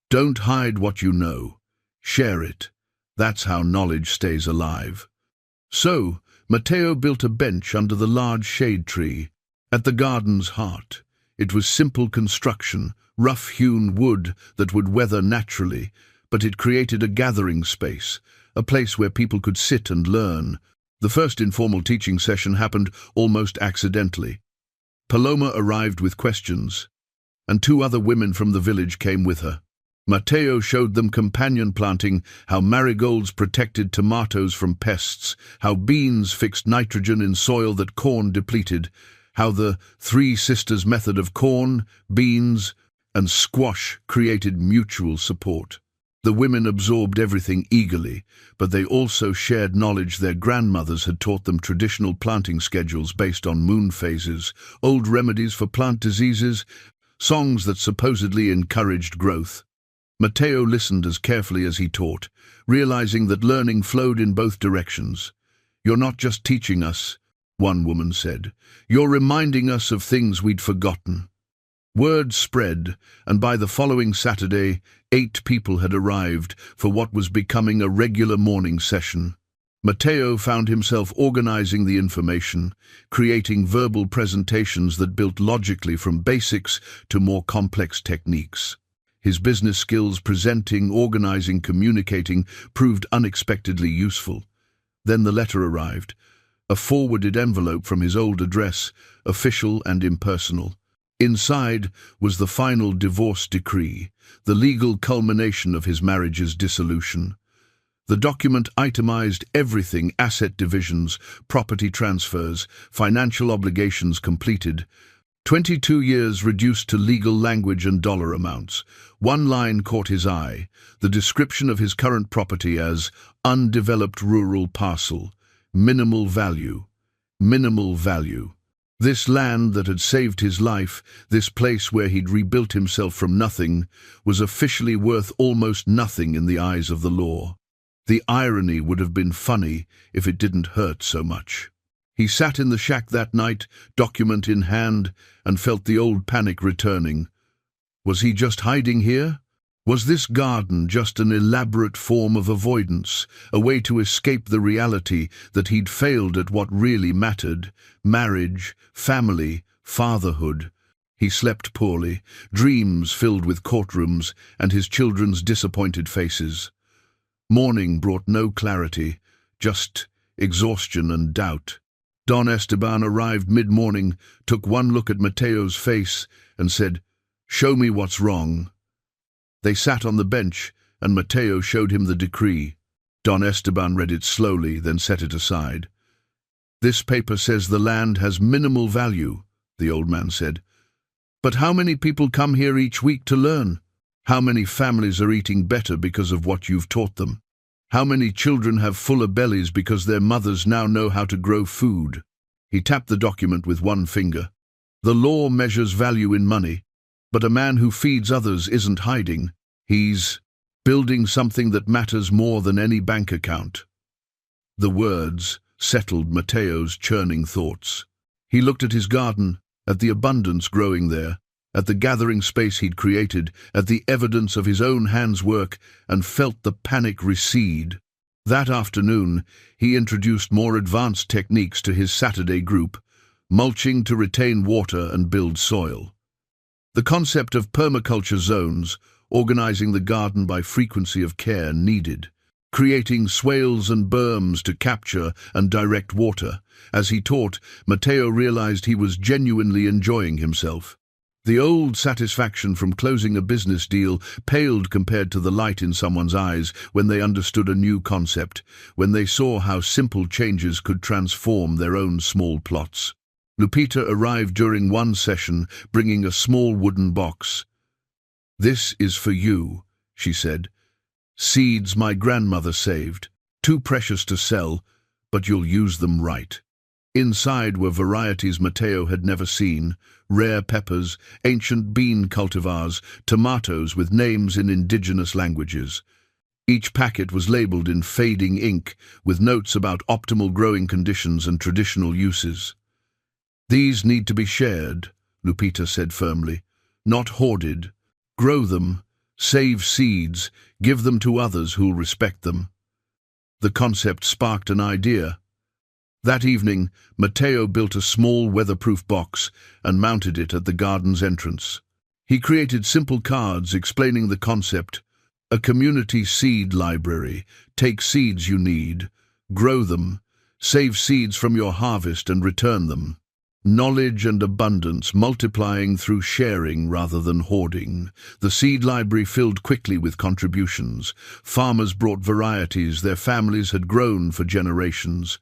Don't hide what you know. Share it. That's how knowledge stays alive. So, Matteo built a bench under the large shade tree, at the garden's heart. It was simple construction, rough-hewn wood that would weather naturally, but it created a gathering space, a place where people could sit and learn. The first informal teaching session happened almost accidentally. Paloma arrived with questions, and 2 other women from the village came with her. Matteo showed them companion planting, how marigolds protected tomatoes from pests, how beans fixed nitrogen in soil that corn depleted, how the 3 sisters method of corn, beans, and squash created mutual support. The women absorbed everything eagerly, but they also shared knowledge their grandmothers had taught them: traditional planting schedules based on moon phases, old remedies for plant diseases, songs that supposedly encouraged growth. Matteo listened as carefully as he taught, realizing that learning flowed in both directions. "You're not just teaching us," one woman said. "You're reminding us of things we'd forgotten." Word spread, and by the following Saturday, 8 people had arrived for what was becoming a regular morning session. Matteo found himself organizing the information, creating verbal presentations that built logically from basics to more complex techniques. His business skills, presenting, organizing, communicating, proved unexpectedly useful. Then the letter arrived, a forwarded envelope from his old address, official and impersonal. Inside was the final divorce decree, the legal culmination of his marriage's dissolution. The document itemized everything: asset divisions, property transfers, financial obligations completed, 22 years reduced to legal language and dollar amounts. One line caught his eye, the description of his current property as undeveloped rural parcel, minimal value. Minimal value. This land that had saved his life, this place where he'd rebuilt himself from nothing, was officially worth almost nothing in the eyes of the law. The irony would have been funny if it didn't hurt so much. He sat in the shack that night, document in hand, and felt the old panic returning. Was he just hiding here? Was this garden just an elaborate form of avoidance, a way to escape the reality that he'd failed at what really mattered: marriage, family, fatherhood? He slept poorly, dreams filled with courtrooms and his children's disappointed faces. Morning brought no clarity, just exhaustion and doubt. Don Esteban arrived mid-morning, took one look at Matteo's face, and said, "Show me what's wrong." They sat on the bench, and Matteo showed him the decree. Don Esteban read it slowly, then set it aside. "This paper says the land has minimal value," the old man said. "But how many people come here each week to learn? How many families are eating better because of what you've taught them? How many children have fuller bellies because their mothers now know how to grow food?" He tapped the document with one finger. "The law measures value in money, but a man who feeds others isn't hiding. He's building something that matters more than any bank account." The words settled Matteo's churning thoughts. He looked at his garden, at the abundance growing there, at the gathering space he'd created, at the evidence of his own hands' work, and felt the panic recede. That afternoon, he introduced more advanced techniques to his Saturday group: mulching to retain water and build soil. The concept of permaculture zones, organizing the garden by frequency of care needed, creating swales and berms to capture and direct water. As he taught, Matteo realized he was genuinely enjoying himself. The old satisfaction from closing a business deal paled compared to the light in someone's eyes when they understood a new concept, when they saw how simple changes could transform their own small plots. Lupita arrived during one session, bringing a small wooden box. "This is for you," she said. "Seeds my grandmother saved. too precious to sell, but you'll use them right. Inside were varieties Matteo had never seen, rare peppers, ancient bean cultivars, tomatoes with names in indigenous languages. Each packet was labeled in fading ink, with notes about optimal growing conditions and traditional uses. "These need to be shared," Lupita said firmly, "not hoarded. Grow them, save seeds, give them to others who'll respect them." The concept sparked an idea. That evening, Matteo built a small weatherproof box and mounted it at the garden's entrance. He created simple cards explaining the concept: a community seed library. Take seeds you need, grow them, save seeds from your harvest and return them. Knowledge and abundance multiplying through sharing rather than hoarding. The seed library filled quickly with contributions. Farmers brought varieties their families had grown for generations.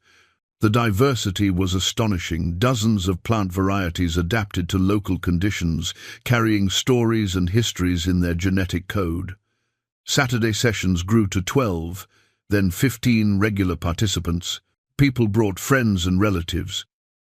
The diversity was astonishing, dozens of plant varieties adapted to local conditions, carrying stories and histories in their genetic code. Saturday sessions grew to 12, then 15 regular participants. People brought friends and relatives.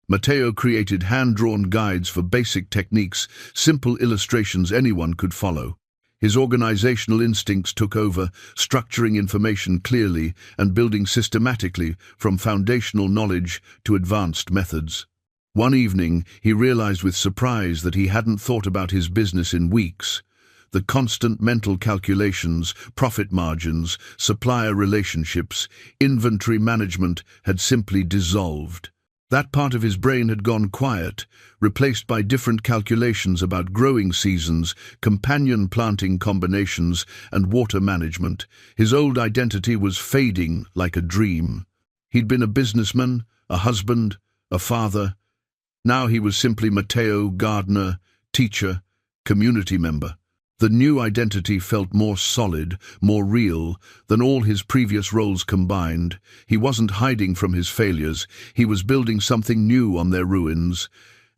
Matteo created hand-drawn guides for basic techniques, simple illustrations anyone could follow. His organizational instincts took over, structuring information clearly and building systematically from foundational knowledge to advanced methods. One evening, he realized with surprise that he hadn't thought about his business in weeks. The constant mental calculations, profit margins, supplier relationships, inventory management had simply dissolved. That part of his brain had gone quiet, replaced by different calculations about growing seasons, companion planting combinations, and water management. His old identity was fading like a dream. He'd been a businessman, a husband, a father. Now he was simply Matteo, gardener, teacher, community member. The new identity felt more solid, more real than all his previous roles combined. He wasn't hiding from his failures, he was building something new on their ruins.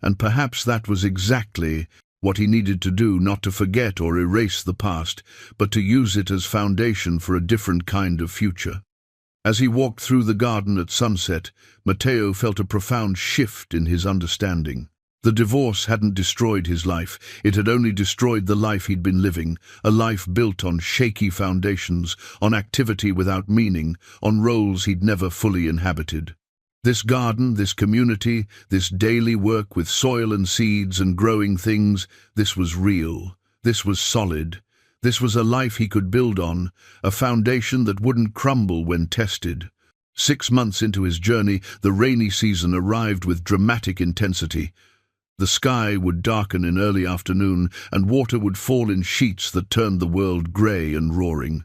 And perhaps that was exactly what he needed to do, not to forget or erase the past, but to use it as foundation for a different kind of future. As he walked through the garden at sunset, Matteo felt a profound shift in his understanding. The divorce hadn't destroyed his life, it had only destroyed the life he'd been living, a life built on shaky foundations, on activity without meaning, on roles he'd never fully inhabited. This garden, this community, this daily work with soil and seeds and growing things, this was real, this was solid, this was a life he could build on, a foundation that wouldn't crumble when tested. 6 months into his journey, the rainy season arrived with dramatic intensity. The sky would darken in early afternoon, and water would fall in sheets that turned the world grey and roaring.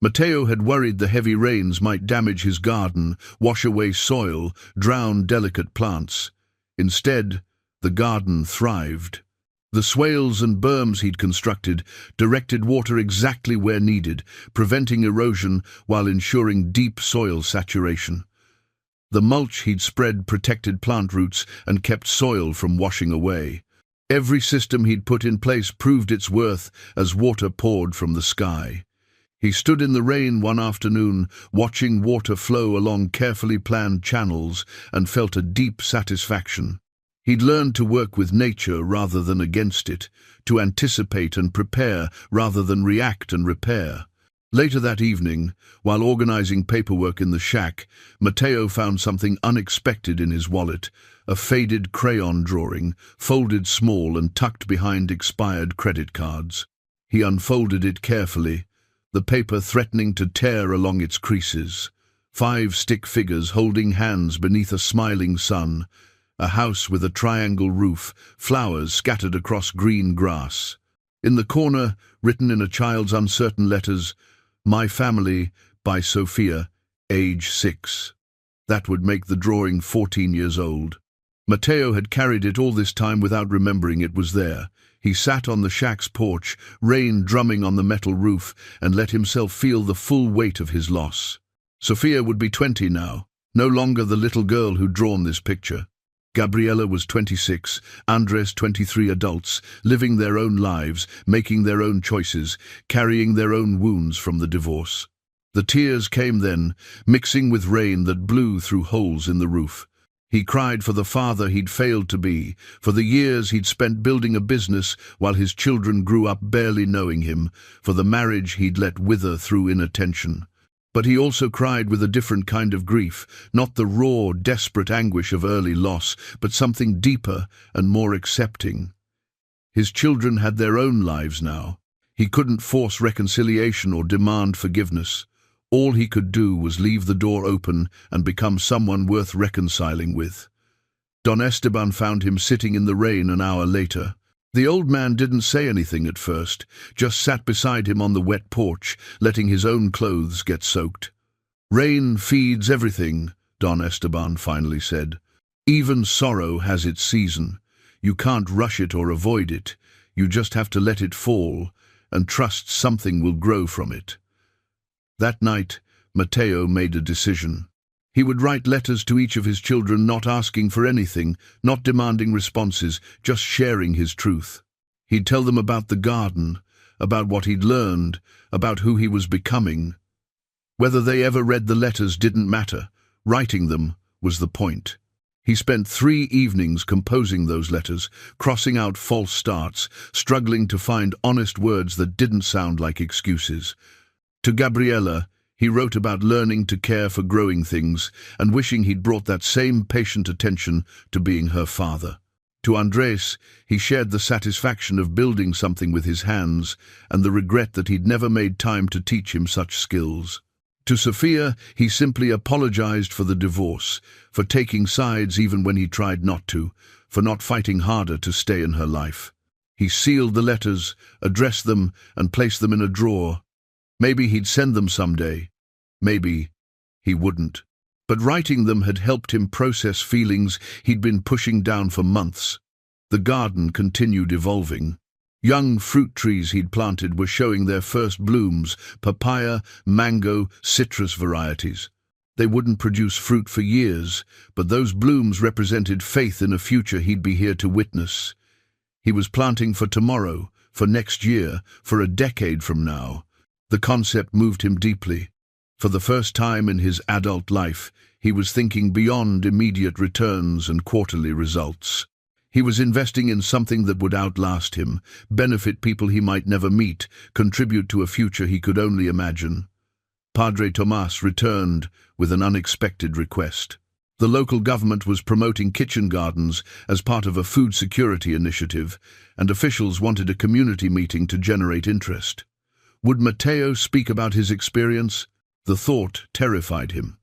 Matteo had worried the heavy rains might damage his garden, wash away soil, drown delicate plants. Instead, the garden thrived. The swales and berms he'd constructed directed water exactly where needed, preventing erosion while ensuring deep soil saturation. The mulch he'd spread protected plant roots and kept soil from washing away. Every system he'd put in place proved its worth as water poured from the sky. He stood in the rain one afternoon, watching water flow along carefully planned channels, and felt a deep satisfaction. He'd learned to work with nature rather than against it, to anticipate and prepare rather than react and repair. Later that evening, while organizing paperwork in the shack, Matteo found something unexpected in his wallet, a faded crayon drawing, folded small and tucked behind expired credit cards. He unfolded it carefully, the paper threatening to tear along its creases. 5 stick figures holding hands beneath a smiling sun, a house with a triangle roof, flowers scattered across green grass. In the corner, written in a child's uncertain letters, "My Family, by Sophia, age 6. That would make the drawing 14 years old. Matteo had carried it all this time without remembering it was there. He sat on the shack's porch, rain drumming on the metal roof, and let himself feel the full weight of his loss. Sophia would be 20 now, no longer the little girl who'd drawn this picture. Gabriella was 26, Andres 23, adults, living their own lives, making their own choices, carrying their own wounds from the divorce. The tears came then, mixing with rain that blew through holes in the roof. He cried for the father he'd failed to be, for the years he'd spent building a business while his children grew up barely knowing him, for the marriage he'd let wither through inattention. But he also cried with a different kind of grief, not the raw, desperate anguish of early loss, but something deeper and more accepting. His children had their own lives now. He couldn't force reconciliation or demand forgiveness. All he could do was leave the door open and become someone worth reconciling with. Don Esteban found him sitting in the rain an hour later. The old man didn't say anything at first, just sat beside him on the wet porch, letting his own clothes get soaked. "Rain feeds everything," Don Esteban finally said. "Even sorrow has its season. You can't rush it or avoid it. You just have to let it fall and trust something will grow from it." That night, Mateo made a decision. He would write letters to each of his children, not asking for anything, not demanding responses, just sharing his truth. He'd tell them about the garden, about what he'd learned, about who he was becoming. Whether they ever read the letters didn't matter. Writing them was the point. He spent 3 evenings composing those letters, crossing out false starts, struggling to find honest words that didn't sound like excuses. To Gabriela, he wrote about learning to care for growing things and wishing he'd brought that same patient attention to being her father. To Andres, he shared the satisfaction of building something with his hands and the regret that he'd never made time to teach him such skills. To Sophia, he simply apologized for the divorce, for taking sides even when he tried not to, for not fighting harder to stay in her life. He sealed the letters, addressed them, and placed them in a drawer. Maybe he'd send them someday. Maybe he wouldn't. But writing them had helped him process feelings he'd been pushing down for months. The garden continued evolving. Young fruit trees he'd planted were showing their first blooms, papaya, mango, citrus varieties. They wouldn't produce fruit for years, but those blooms represented faith in a future he'd be here to witness. He was planting for tomorrow, for next year, for a decade from now. The concept moved him deeply. For the first time in his adult life, he was thinking beyond immediate returns and quarterly results. He was investing in something that would outlast him, benefit people he might never meet, contribute to a future he could only imagine. Padre Tomas returned with an unexpected request. The local government was promoting kitchen gardens as part of a food security initiative, and officials wanted a community meeting to generate interest. Would Mateo speak about his experience? The thought terrified him.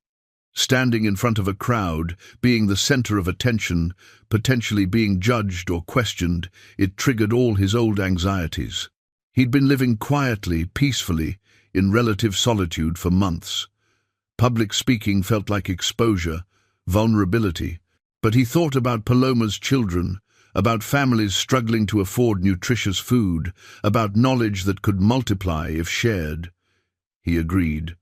Standing in front of a crowd, being the center of attention, potentially being judged or questioned, it triggered all his old anxieties. He'd been living quietly, peacefully, in relative solitude for months. Public speaking felt like exposure, vulnerability. But he thought about Paloma's children, about families struggling to afford nutritious food, about knowledge that could multiply if shared. He agreed.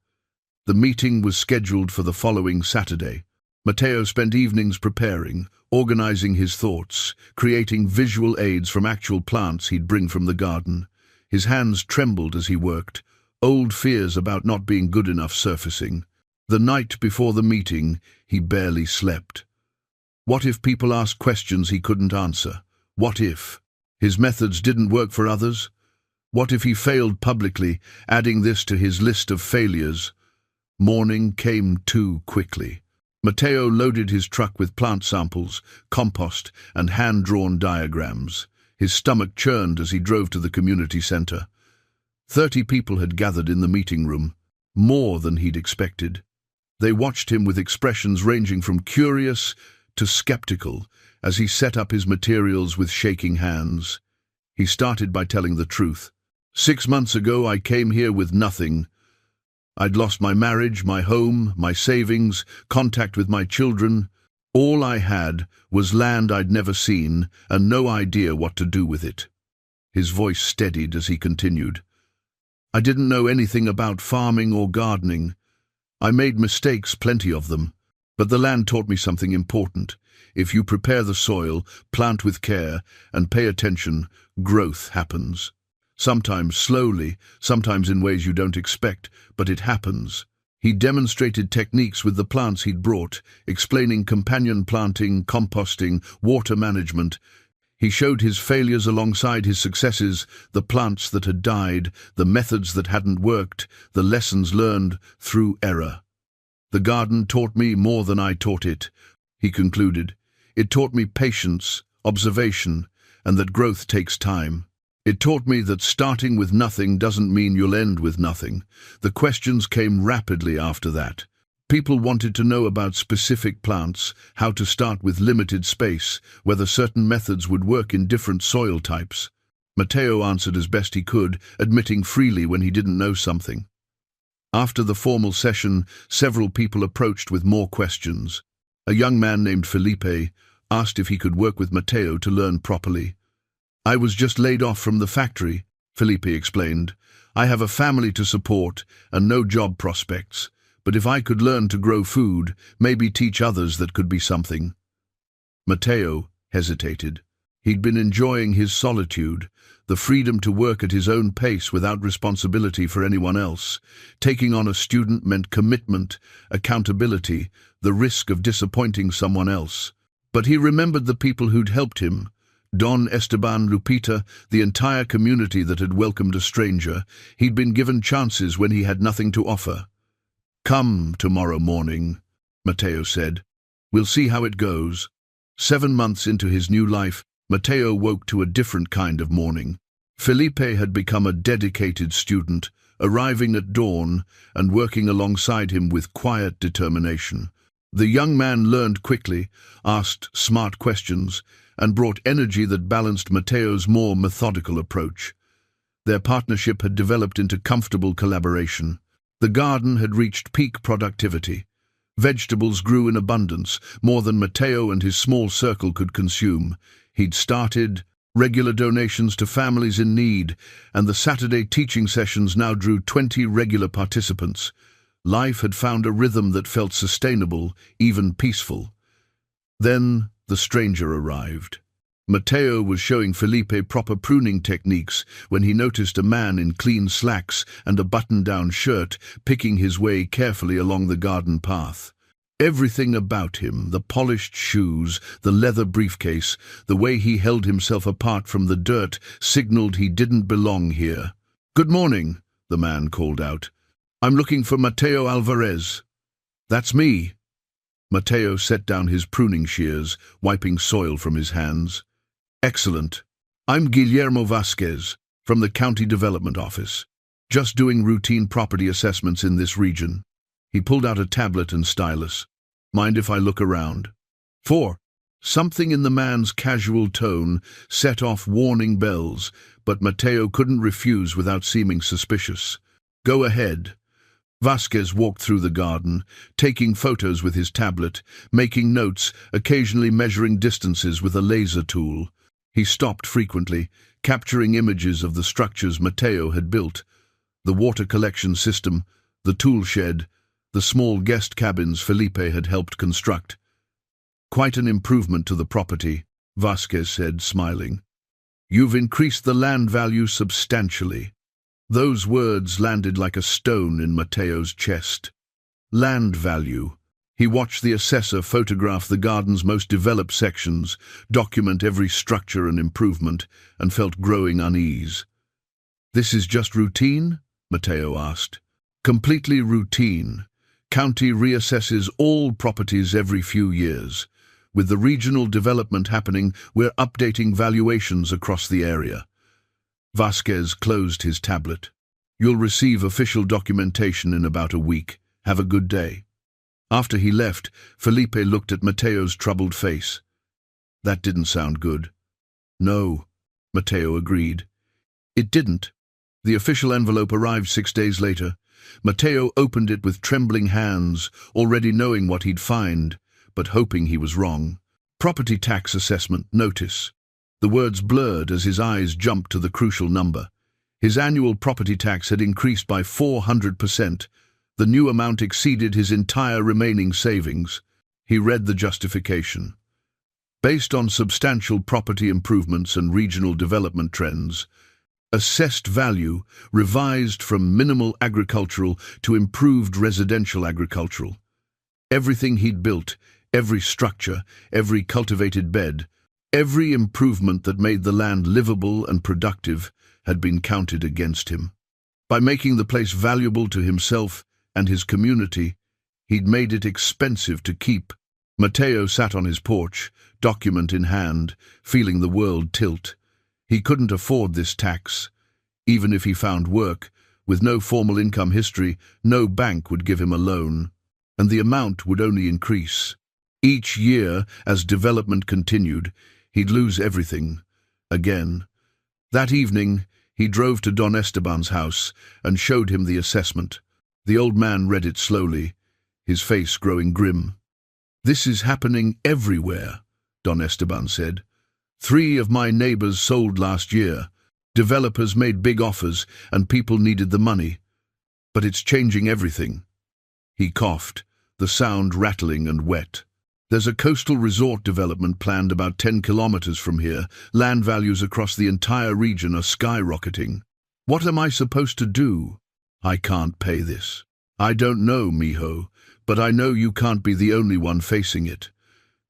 The meeting was scheduled for the following Saturday. Mateo spent evenings preparing, organizing his thoughts, creating visual aids from actual plants he'd bring from the garden. His hands trembled as he worked, old fears about not being good enough surfacing. The night before the meeting, he barely slept. What if people asked questions he couldn't answer? What if his methods didn't work for others? What if he failed publicly, adding this to his list of failures? Morning came too quickly. Mateo loaded his truck with plant samples, compost, and hand-drawn diagrams. His stomach churned as he drove to the community center. 30 people had gathered in the meeting room, more than he'd expected. They watched him with expressions ranging from curious to skeptical as he set up his materials with shaking hands. He started by telling the truth. 6 months ago, I came here with nothing. I'd lost my marriage, my home, my savings, contact with my children. All I had was land I'd never seen and no idea what to do with it. His voice steadied as he continued. I didn't know anything about farming or gardening. I made mistakes, plenty of them. But the land taught me something important. If you prepare the soil, plant with care, and pay attention, growth happens. Sometimes slowly, sometimes in ways you don't expect, but it happens. He demonstrated techniques with the plants he'd brought, explaining companion planting, composting, water management. He showed his failures alongside his successes, the plants that had died, the methods that hadn't worked, the lessons learned through error. "The garden taught me more than I taught it," he concluded. "It taught me patience, observation, and that growth takes time. It taught me that starting with nothing doesn't mean you'll end with nothing." The questions came rapidly after that. People wanted to know about specific plants, how to start with limited space, whether certain methods would work in different soil types. Matteo answered as best he could, admitting freely when he didn't know something. After the formal session, several people approached with more questions. A young man named Felipe asked if he could work with Matteo to learn properly. "I was just laid off from the factory," Felipe explained. "I have a family to support and no job prospects. But if I could learn to grow food, maybe teach others, that could be something." Matteo hesitated. He'd been enjoying his solitude, the freedom to work at his own pace without responsibility for anyone else. Taking on a student meant commitment, accountability, the risk of disappointing someone else. But he remembered the people who'd helped him. Don Esteban, Lupita, the entire community that had welcomed a stranger. He'd been given chances when he had nothing to offer. "Come tomorrow morning," Matteo said. "We'll see how it goes." 7 months into his new life, Matteo woke to a different kind of morning. Felipe had become a dedicated student, arriving at dawn and working alongside him with quiet determination. The young man learned quickly, asked smart questions, and brought energy that balanced Matteo's more methodical approach. Their partnership had developed into comfortable collaboration. The garden had reached peak productivity. Vegetables grew in abundance, more than Matteo and his small circle could consume. He'd started regular donations to families in need, and the Saturday teaching sessions now drew 20 regular participants. Life had found a rhythm that felt sustainable, even peaceful. Then the stranger arrived. Matteo was showing Felipe proper pruning techniques when he noticed a man in clean slacks and a button-down shirt picking his way carefully along the garden path. Everything about him, the polished shoes, the leather briefcase, the way he held himself apart from the dirt, signaled he didn't belong here. "Good morning," the man called out. "I'm looking for Matteo Alvarez." "That's me." Matteo set down his pruning shears, wiping soil from his hands. "Excellent. I'm Guillermo Vasquez, from the County Development Office. Just doing routine property assessments in this region." He pulled out a tablet and stylus. "Mind if I look around?" 4. Something in the man's casual tone set off warning bells, but Matteo couldn't refuse without seeming suspicious. "Go ahead." Vasquez walked through the garden, taking photos with his tablet, making notes, occasionally measuring distances with a laser tool. He stopped frequently, capturing images of the structures Matteo had built: the water collection system, the tool shed, the small guest cabins Felipe had helped construct. "Quite an improvement to the property," Vasquez said, smiling. "You've increased the land value substantially." Those words landed like a stone in Matteo's chest. Land value. He watched the assessor photograph the garden's most developed sections, document every structure and improvement, and felt growing unease. "This is just routine?" Matteo asked. "Completely routine. County reassesses all properties every few years. With the regional development happening, we're updating valuations across the area." Vasquez closed his tablet. "You'll receive official documentation in about a week. Have a good day." After he left, Felipe looked at Matteo's troubled face. That didn't sound good. "No," Matteo agreed. It didn't. The official envelope arrived 6 days later. Matteo opened it with trembling hands, already knowing what he'd find, but hoping he was wrong. "Property tax assessment notice." The words blurred as his eyes jumped to the crucial number. His annual property tax had increased by 400%. The new amount exceeded his entire remaining savings. He read the justification. Based on substantial property improvements and regional development trends, Assessed value, revised from minimal agricultural to improved residential agricultural. Everything he'd built, every structure, every cultivated bed, every improvement that made the land livable and productive had been counted against him. By making the place valuable to himself and his community, he'd made it expensive to keep. Matteo sat on his porch, document in hand, feeling the world tilt. He couldn't afford this tax. Even if he found work, with no formal income history, no bank would give him a loan, and the amount would only increase. Each year, as development continued, he'd lose everything. Again. That evening, he drove to Don Esteban's house and showed him the assessment. The old man read it slowly, his face growing grim. "This is happening everywhere," Don Esteban said. "3 of my neighbors sold last year. Developers made big offers and people needed the money. But it's changing everything." He coughed, the sound rattling and wet. "There's a coastal resort development planned about 10 kilometers from here. Land values across the entire region are skyrocketing. What am I supposed to do? I can't pay this." "I don't know, mijo, but I know you can't be the only one facing it."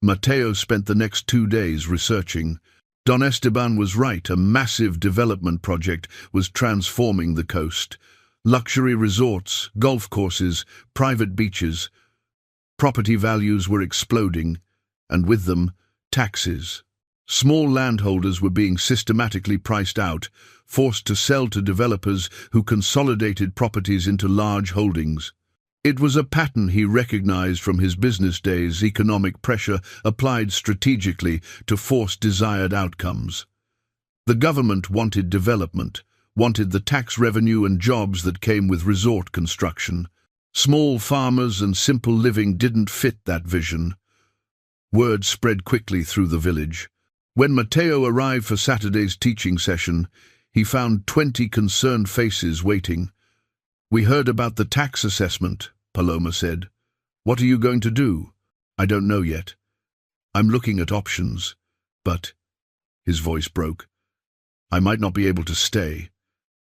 Matteo spent the next 2 days researching. Don Esteban was right, a massive development project was transforming the coast. Luxury resorts, golf courses, private beaches. Property values were exploding, and with them, taxes. Small landholders were being systematically priced out, forced to sell to developers who consolidated properties into large holdings. It was a pattern he recognized from his business days, economic pressure applied strategically to force desired outcomes. The government wanted development, wanted the tax revenue and jobs that came with resort construction. Small farmers and simple living didn't fit that vision. Word spread quickly through the village. When Matteo arrived for Saturday's teaching session, he found 20 concerned faces waiting. "We heard about the tax assessment," Paloma said. "What are you going to do?" "I don't know yet. I'm looking at options, but—" his voice broke. "I might not be able to stay."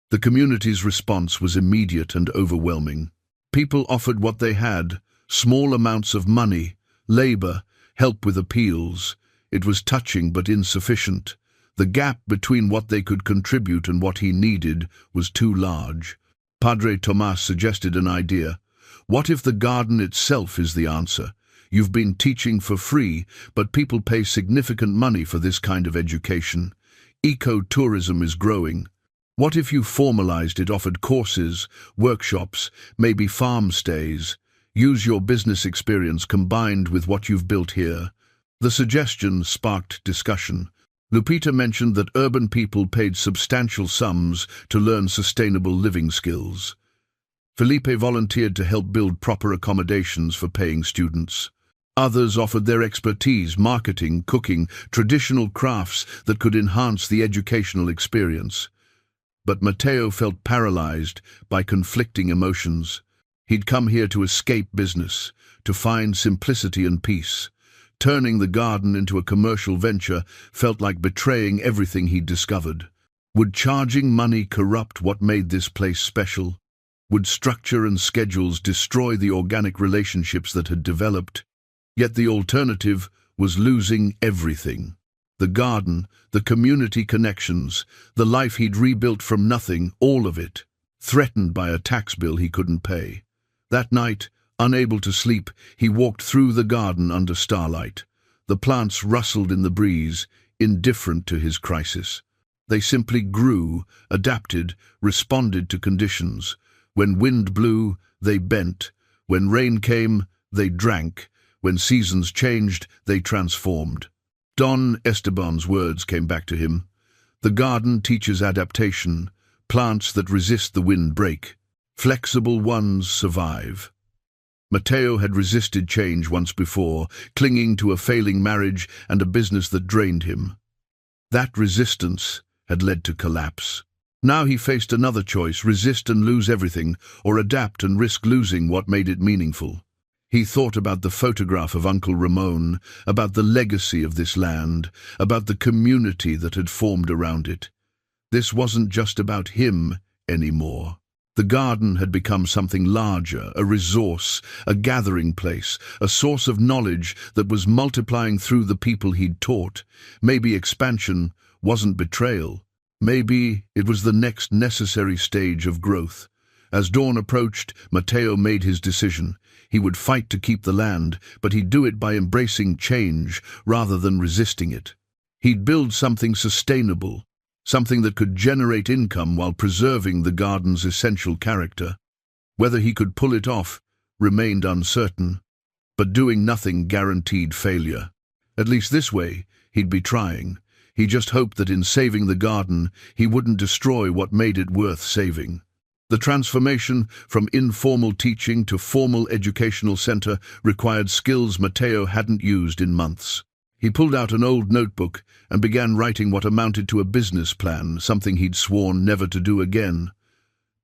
The community's response was immediate and overwhelming. People offered what they had, small amounts of money, labor, help with appeals. It was touching but insufficient. The gap between what they could contribute and what he needed was too large. Padre Tomas suggested an idea. "What if the garden itself is the answer? You've been teaching for free, but people pay significant money for this kind of education. Eco-tourism is growing. What if you formalized it, offered courses, workshops, maybe farm stays? Use your business experience combined with what you've built here." The suggestion sparked discussion. Lupita mentioned that urban people paid substantial sums to learn sustainable living skills. Felipe volunteered to help build proper accommodations for paying students. Others offered their expertise, marketing, cooking, traditional crafts that could enhance the educational experience. But Matteo felt paralyzed by conflicting emotions. He'd come here to escape business, to find simplicity and peace. Turning the garden into a commercial venture felt like betraying everything he'd discovered. Would charging money corrupt what made this place special? Would structure and schedules destroy the organic relationships that had developed? Yet the alternative was losing everything. The garden, the community connections, the life he'd rebuilt from nothing, all of it, threatened by a tax bill he couldn't pay. That night, unable to sleep, he walked through the garden under starlight. The plants rustled in the breeze, indifferent to his crisis. They simply grew, adapted, responded to conditions. When wind blew, they bent. When rain came, they drank. When seasons changed, they transformed. Don Esteban's words came back to him. The garden teaches adaptation. Plants that resist the wind break. Flexible ones survive. Matteo had resisted change once before, clinging to a failing marriage and a business that drained him. That resistance had led to collapse. Now he faced another choice: resist and lose everything, or adapt and risk losing what made it meaningful. He thought about the photograph of Uncle Ramon, about the legacy of this land, about the community that had formed around it. This wasn't just about him anymore. The garden had become something larger, a resource, a gathering place, a source of knowledge that was multiplying through the people he'd taught. Maybe expansion wasn't betrayal. Maybe it was the next necessary stage of growth. As dawn approached, Matteo made his decision. He would fight to keep the land, but he'd do it by embracing change rather than resisting it. He'd build something sustainable, something that could generate income while preserving the garden's essential character. Whether he could pull it off remained uncertain, but doing nothing guaranteed failure. At least this way, he'd be trying. He just hoped that in saving the garden, he wouldn't destroy what made it worth saving. The transformation from informal teaching to formal educational center required skills Matteo hadn't used in months. He pulled out an old notebook and began writing what amounted to a business plan, something he'd sworn never to do again.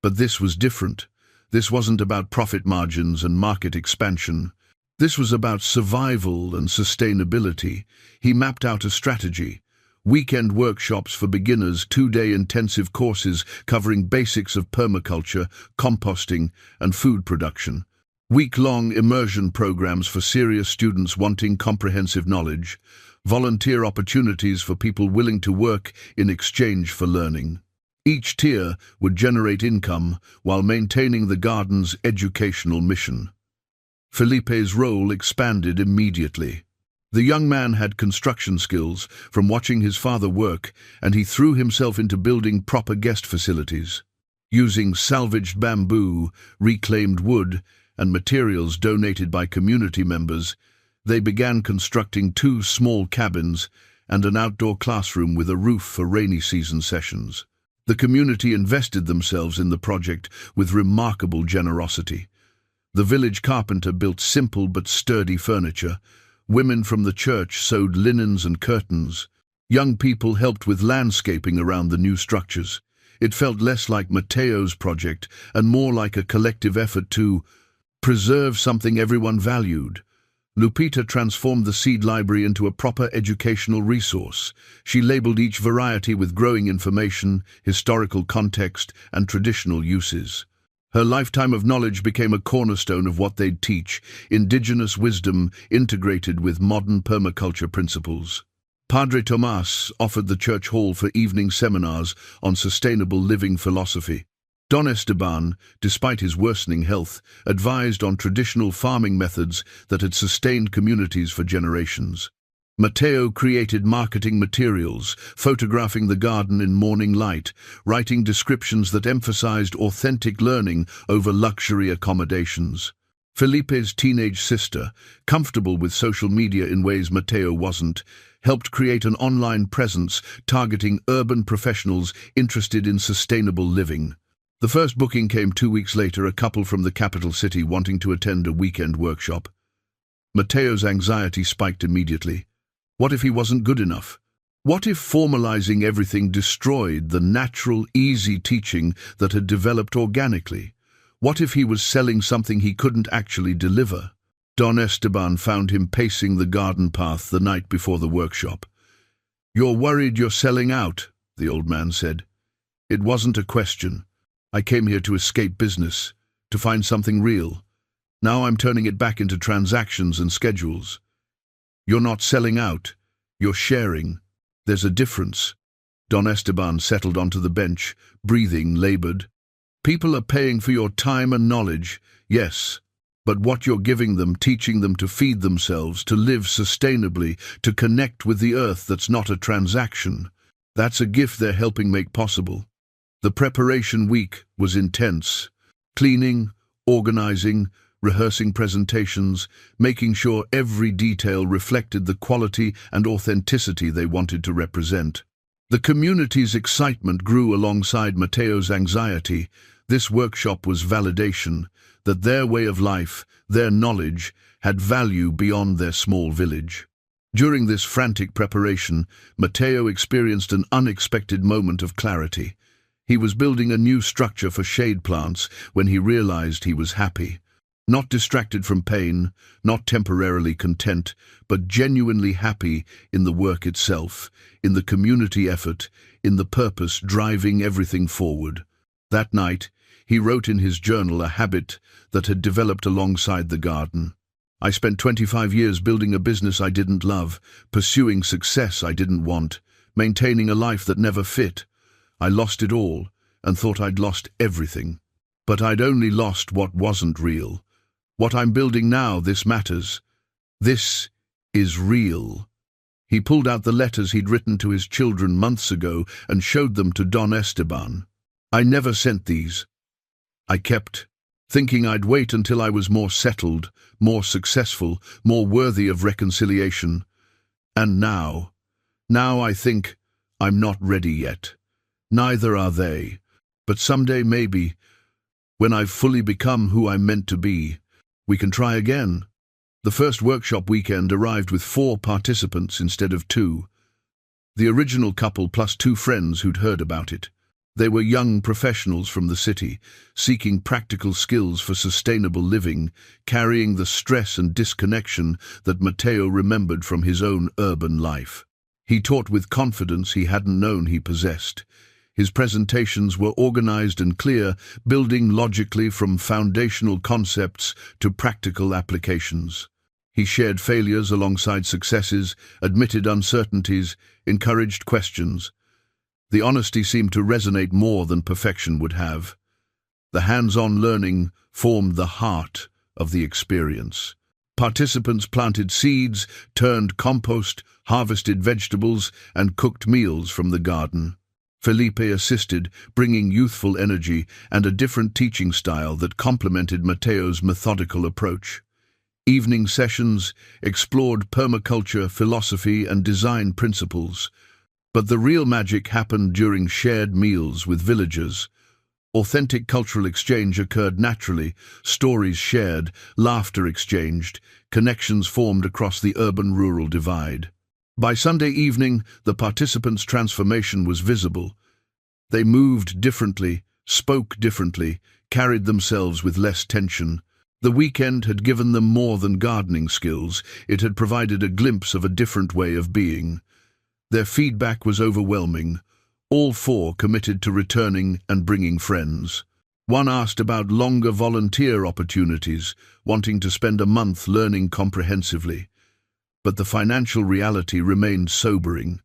But this was different. This wasn't about profit margins and market expansion. This was about survival and sustainability. He mapped out a strategy. Weekend workshops for beginners, 2-day intensive courses covering basics of permaculture, composting, and food production. Week-long immersion programs for serious students wanting comprehensive knowledge. Volunteer opportunities for people willing to work in exchange for learning. Each tier would generate income while maintaining the garden's educational mission. Felipe's role expanded immediately. The young man had construction skills from watching his father work, and he threw himself into building proper guest facilities. Using salvaged bamboo, reclaimed wood, and materials donated by community members, they began constructing 2 small cabins and an outdoor classroom with a roof for rainy season sessions. The community invested themselves in the project with remarkable generosity. The village carpenter built simple but sturdy furniture. Women from the church sewed linens and curtains. Young people helped with landscaping around the new structures. It felt less like Matteo's project and more like a collective effort to preserve something everyone valued. Lupita transformed the seed library into a proper educational resource. She labeled each variety with growing information, historical context, and traditional uses. Her lifetime of knowledge became a cornerstone of what they'd teach, indigenous wisdom integrated with modern permaculture principles. Padre Tomas offered the church hall for evening seminars on sustainable living philosophy. Don Esteban, despite his worsening health, advised on traditional farming methods that had sustained communities for generations. Matteo created marketing materials, photographing the garden in morning light, writing descriptions that emphasized authentic learning over luxury accommodations. Felipe's teenage sister, comfortable with social media in ways Matteo wasn't, helped create an online presence targeting urban professionals interested in sustainable living. The first booking came 2 weeks later, a couple from the capital city wanting to attend a weekend workshop. Matteo's anxiety spiked immediately. What if he wasn't good enough? What if formalizing everything destroyed the natural, easy teaching that had developed organically? What if he was selling something he couldn't actually deliver? Don Esteban found him pacing the garden path the night before the workshop. "You're worried you're selling out," the old man said. "It wasn't a question. I came here to escape business, to find something real. Now I'm turning it back into transactions and schedules. You're not selling out, you're sharing. There's a difference." Don Esteban settled onto the bench, breathing labored. "People are paying for your time and knowledge, yes, but what you're giving them, teaching them to feed themselves, to live sustainably, to connect with the earth, that's not a transaction. That's a gift they're helping make possible." The preparation week was intense. Cleaning, organizing, rehearsing presentations, making sure every detail reflected the quality and authenticity they wanted to represent. The community's excitement grew alongside Matteo's anxiety. This workshop was validation that their way of life, their knowledge, had value beyond their small village. During this frantic preparation, Matteo experienced an unexpected moment of clarity. He was building a new structure for shade plants when he realized he was happy. Not distracted from pain, not temporarily content, but genuinely happy in the work itself, in the community effort, in the purpose driving everything forward. That night, he wrote in his journal a habit that had developed alongside the garden. I spent 25 years building a business I didn't love, pursuing success I didn't want, maintaining a life that never fit. I lost it all and thought I'd lost everything. But I'd only lost what wasn't real. What I'm building now, this matters. This is real. He pulled out the letters he'd written to his children months ago and showed them to Don Esteban. I never sent these. I kept, thinking I'd wait until I was more settled, more successful, more worthy of reconciliation. And now I think I'm not ready yet. Neither are they. But someday, maybe, when I've fully become who I'm meant to be, we can try again. The first workshop weekend arrived with 4 participants instead of 2. The original couple plus 2 friends who'd heard about it. They were young professionals from the city, seeking practical skills for sustainable living, carrying the stress and disconnection that Matteo remembered from his own urban life. He taught with confidence he hadn't known he possessed. His presentations were organized and clear, building logically from foundational concepts to practical applications. He shared failures alongside successes, admitted uncertainties, encouraged questions. The honesty seemed to resonate more than perfection would have. The hands-on learning formed the heart of the experience. Participants planted seeds, turned compost, harvested vegetables, and cooked meals from the garden. Felipe assisted, bringing youthful energy and a different teaching style that complemented Matteo's methodical approach. Evening sessions explored permaculture, philosophy, and design principles. But the real magic happened during shared meals with villagers. Authentic cultural exchange occurred naturally, stories shared, laughter exchanged, connections formed across the urban-rural divide. By Sunday evening, the participants' transformation was visible. They moved differently, spoke differently, carried themselves with less tension. The weekend had given them more than gardening skills. It had provided a glimpse of a different way of being. Their feedback was overwhelming. All 4 committed to returning and bringing friends. One asked about longer volunteer opportunities, wanting to spend a month learning comprehensively. But the financial reality remained sobering.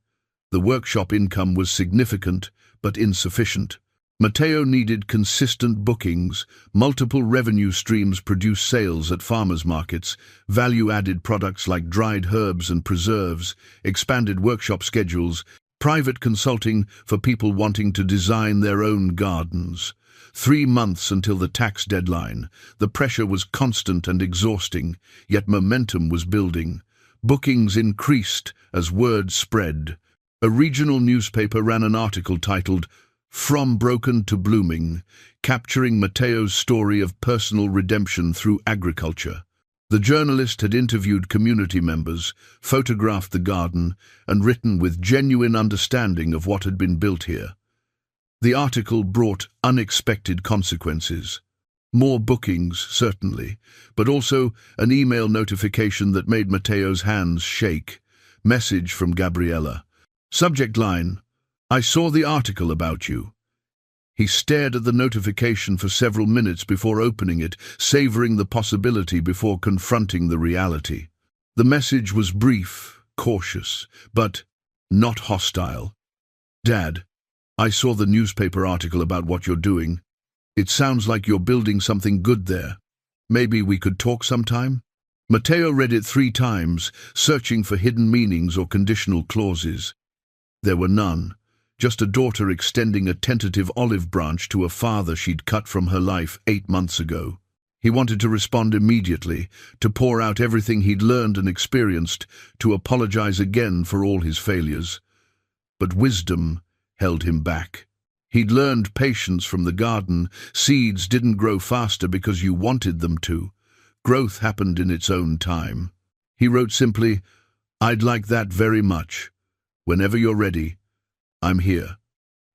The workshop income was significant, but insufficient. Matteo needed consistent bookings, multiple revenue streams produce sales at farmers' markets, value-added products like dried herbs and preserves, expanded workshop schedules, private consulting for people wanting to design their own gardens. 3 months until the tax deadline. The pressure was constant and exhausting, yet momentum was building. Bookings increased as word spread. A regional newspaper ran an article titled, "From Broken to Blooming," capturing Matteo's story of personal redemption through agriculture. The journalist had interviewed community members, photographed the garden, and written with genuine understanding of what had been built here. The article brought unexpected consequences. More bookings, certainly, but also an email notification that made Matteo's hands shake. Message from Gabriella. Subject line, "I saw the article about you." He stared at the notification for several minutes before opening it, savoring the possibility before confronting the reality. The message was brief, cautious, but not hostile. "Dad, I saw the newspaper article about what you're doing. It sounds like you're building something good there. Maybe we could talk sometime?" Matteo read it 3 times, searching for hidden meanings or conditional clauses. There were none, just a daughter extending a tentative olive branch to a father she'd cut from her life 8 months ago. He wanted to respond immediately, to pour out everything he'd learned and experienced, to apologize again for all his failures. But wisdom held him back. He'd learned patience from the garden. Seeds didn't grow faster because you wanted them to. Growth happened in its own time. He wrote simply, "I'd like that very much. Whenever you're ready, I'm here."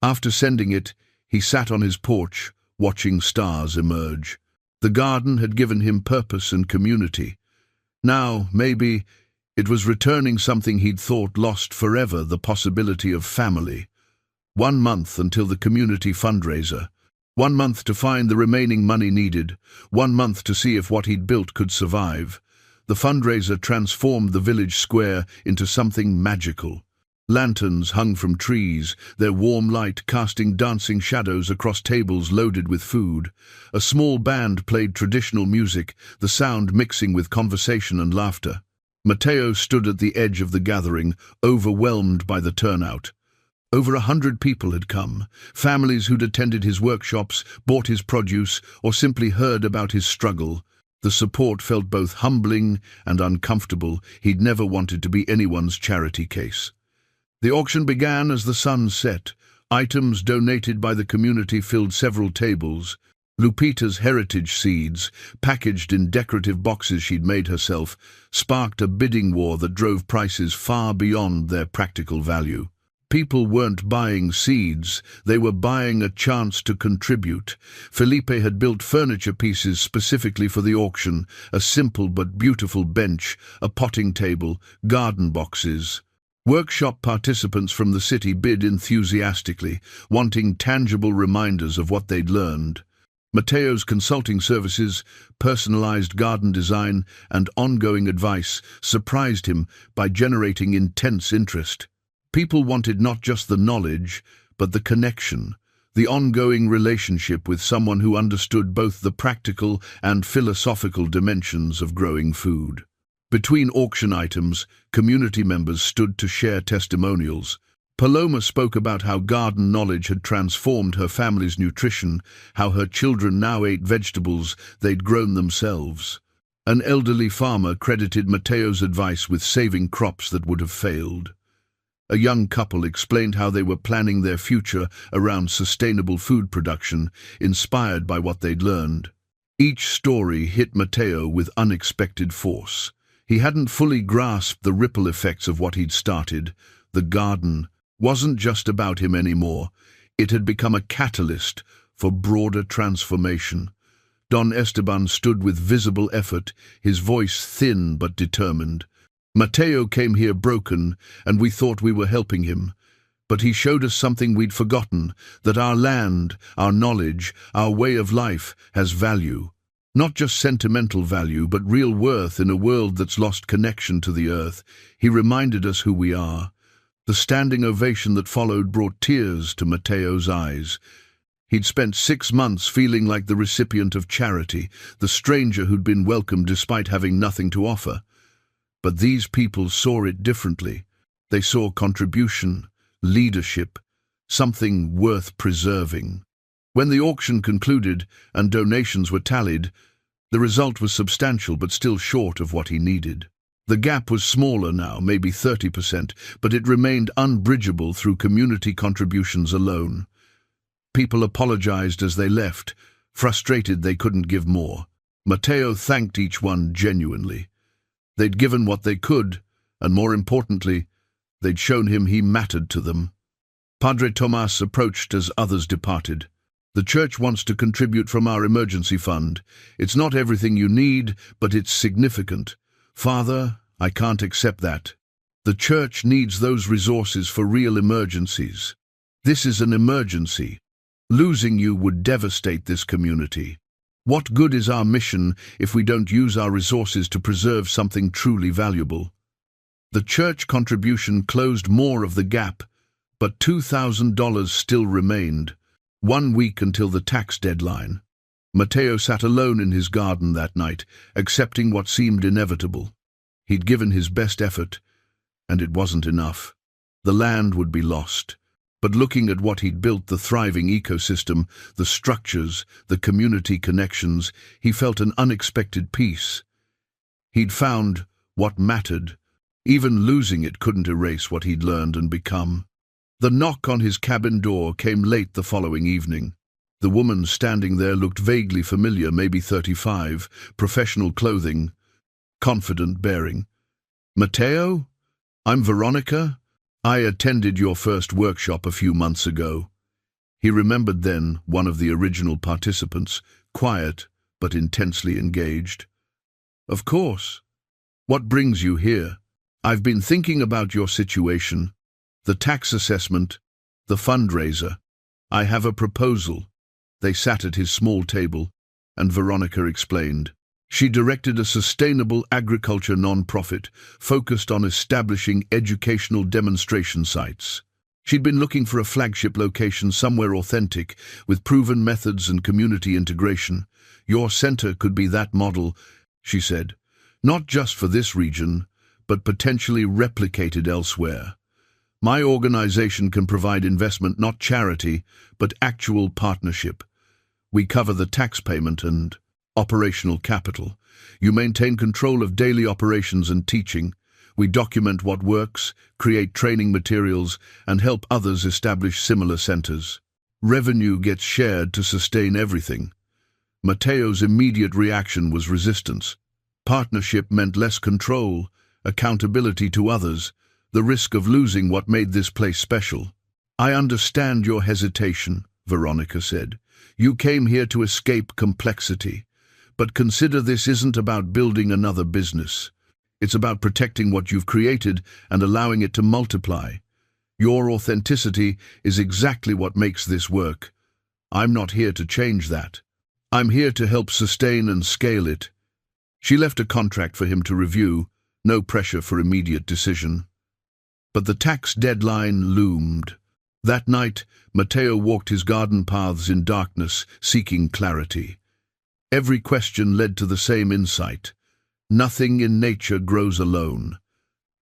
After sending it, he sat on his porch, watching stars emerge. The garden had given him purpose and community. Now, maybe, it was returning something he'd thought lost forever, the possibility of family. 1 month until the community fundraiser. 1 month to find the remaining money needed. 1 month to see if what he'd built could survive. The fundraiser transformed the village square into something magical. Lanterns hung from trees, their warm light casting dancing shadows across tables loaded with food. A small band played traditional music, the sound mixing with conversation and laughter. Matteo stood at the edge of the gathering, overwhelmed by the turnout. Over 100 people had come, families who'd attended his workshops, bought his produce, or simply heard about his struggle. The support felt both humbling and uncomfortable. He'd never wanted to be anyone's charity case. The auction began as the sun set. Items donated by the community filled several tables. Lupita's heritage seeds, packaged in decorative boxes she'd made herself, sparked a bidding war that drove prices far beyond their practical value. People weren't buying seeds, they were buying a chance to contribute. Felipe had built furniture pieces specifically for the auction, a simple but beautiful bench, a potting table, garden boxes. Workshop participants from the city bid enthusiastically, wanting tangible reminders of what they'd learned. Matteo's consulting services, personalized garden design, and ongoing advice surprised him by generating intense interest. People wanted not just the knowledge, but the connection, the ongoing relationship with someone who understood both the practical and philosophical dimensions of growing food. Between auction items, community members stood to share testimonials. Paloma spoke about how garden knowledge had transformed her family's nutrition, how her children now ate vegetables they'd grown themselves. An elderly farmer credited Matteo's advice with saving crops that would have failed. A young couple explained how they were planning their future around sustainable food production, inspired by what they'd learned. Each story hit Matteo with unexpected force. He hadn't fully grasped the ripple effects of what he'd started. The garden wasn't just about him anymore. It had become a catalyst for broader transformation. Don Esteban stood with visible effort, his voice thin but determined. Matteo came here broken, and we thought we were helping him. But he showed us something we'd forgotten, that our land, our knowledge, our way of life has value. Not just sentimental value, but real worth in a world that's lost connection to the earth. He reminded us who we are. The standing ovation that followed brought tears to Matteo's eyes. He'd spent 6 months feeling like the recipient of charity, the stranger who'd been welcomed despite having nothing to offer. But these people saw it differently. They saw contribution, leadership, something worth preserving. When the auction concluded and donations were tallied, the result was substantial but still short of what he needed. The gap was smaller now, maybe 30%, but it remained unbridgeable through community contributions alone. People apologized as they left, frustrated they couldn't give more. Matteo thanked each one genuinely. They'd given what they could, and more importantly, they'd shown him he mattered to them. Padre Tomas approached as others departed. The church wants to contribute from our emergency fund. It's not everything you need, but it's significant. Father, I can't accept that. The church needs those resources for real emergencies. This is an emergency. Losing you would devastate this community. What good is our mission if we don't use our resources to preserve something truly valuable? The church contribution closed more of the gap, but $2,000 still remained. 1 week until the tax deadline. Matteo sat alone in his garden that night, accepting what seemed inevitable. He'd given his best effort, and it wasn't enough. The land would be lost. But looking at what he'd built, the thriving ecosystem, the structures, the community connections, he felt an unexpected peace. He'd found what mattered. Even losing it couldn't erase what he'd learned and become. The knock on his cabin door came late the following evening. The woman standing there looked vaguely familiar, maybe 35, professional clothing, confident bearing. "Matteo? I'm Veronica. I attended your first workshop a few months ago." He remembered then one of the original participants, quiet but intensely engaged. "Of course. What brings you here?" "I've been thinking about your situation, the tax assessment, the fundraiser. I have a proposal." They sat at his small table, and Veronica explained. She directed a sustainable agriculture non-profit focused on establishing educational demonstration sites. She'd been looking for a flagship location somewhere authentic, with proven methods and community integration. "Your center could be that model," she said. "Not just for this region, but potentially replicated elsewhere. My organization can provide investment, not charity, but actual partnership. We cover the tax payment and operational capital. You maintain control of daily operations and teaching. We document what works, create training materials, and help others establish similar centers. Revenue gets shared to sustain everything." Mateo's immediate reaction was resistance. Partnership meant less control, accountability to others, the risk of losing what made this place special. "I understand your hesitation," Veronica said. "You came here to escape complexity. But consider this isn't about building another business. It's about protecting what you've created and allowing it to multiply. Your authenticity is exactly what makes this work. I'm not here to change that. I'm here to help sustain and scale it." She left a contract for him to review, no pressure for immediate decision. But the tax deadline loomed. That night, Mateo walked his garden paths in darkness, seeking clarity. Every question led to the same insight. Nothing in nature grows alone.